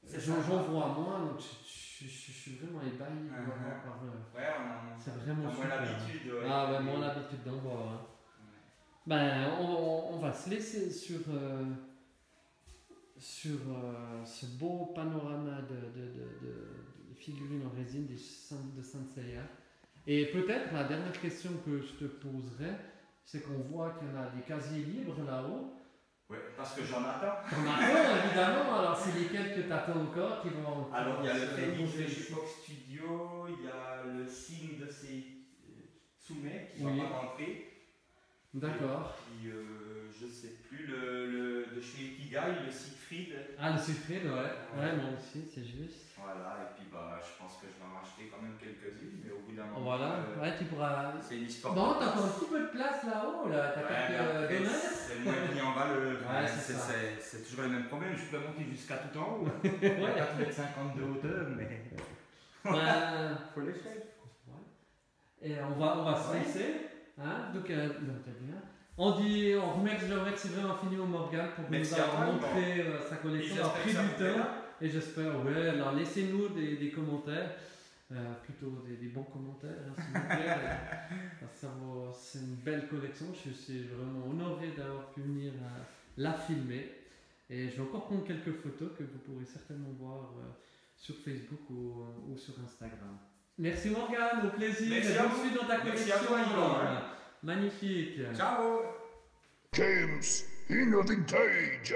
C'est j'en sympa. vois moins, donc je suis vraiment ébahi vraiment par. Ouais, on a, C'est vraiment on a moins super. l'habitude. ouais. Ah ouais, moins l'habitude d'en voir. Hein. Ben, on va se laisser sur ce beau panorama de figurines en résine de Saint Seiya. Et peut-être la dernière question que je te poserai, c'est qu'on voit qu'il y en a des casiers libres là-haut. Ouais, parce que j'en attends. T'en as un, évidemment, alors c'est lesquels que t'attends encore qui vont. Alors il y a le se Phoenix poser de ici. chez Fox Studio, il y a le signe de ces Tsume qui Oui. va pas rentrer. D'accord. Puis je sais plus, le de chez Ikigai, le Siegfried. Ah, le Siegfried, ouais. Ouais, moi aussi, c'est juste. Voilà, et puis bah je pense que je vais en racheter quand même quelques-unes, mais au bout d'un moment. Voilà, ouais, tu pourras. C'est une histoire. Bon, t'as encore un petit peu de place là-haut, là. T'as Ouais, mais quelques après, domaines. c'est moins mis en valeur. Ouais, c'est ça. C'est toujours le même problème. Je peux monter jusqu'à tout en haut. Ouais. 4,50 m de hauteur, mais. Ben, Faut les faire. ouais. Et on va se Ouais. laisser. Hein? Donc, t'as bien. On je remercie vraiment infiniment Morgane pour Merci nous à avoir toi, montré sa Et collection, j'espère avoir que pris ça du vous plaira. temps. Et j'espère, ouais, alors laissez-nous des commentaires, plutôt des bons commentaires, hein, s'il vous plaît. C'est une belle collection, je suis vraiment honoré d'avoir pu venir la filmer. Et je vais encore prendre quelques photos que vous pourrez certainement voir sur Facebook ou sur Instagram. Merci Morgane, au plaisir. Merci Et à bonne vous. suite dans ta Merci collection. à toi, Yvan. Magnifique. Ciao! James Innovating Cage.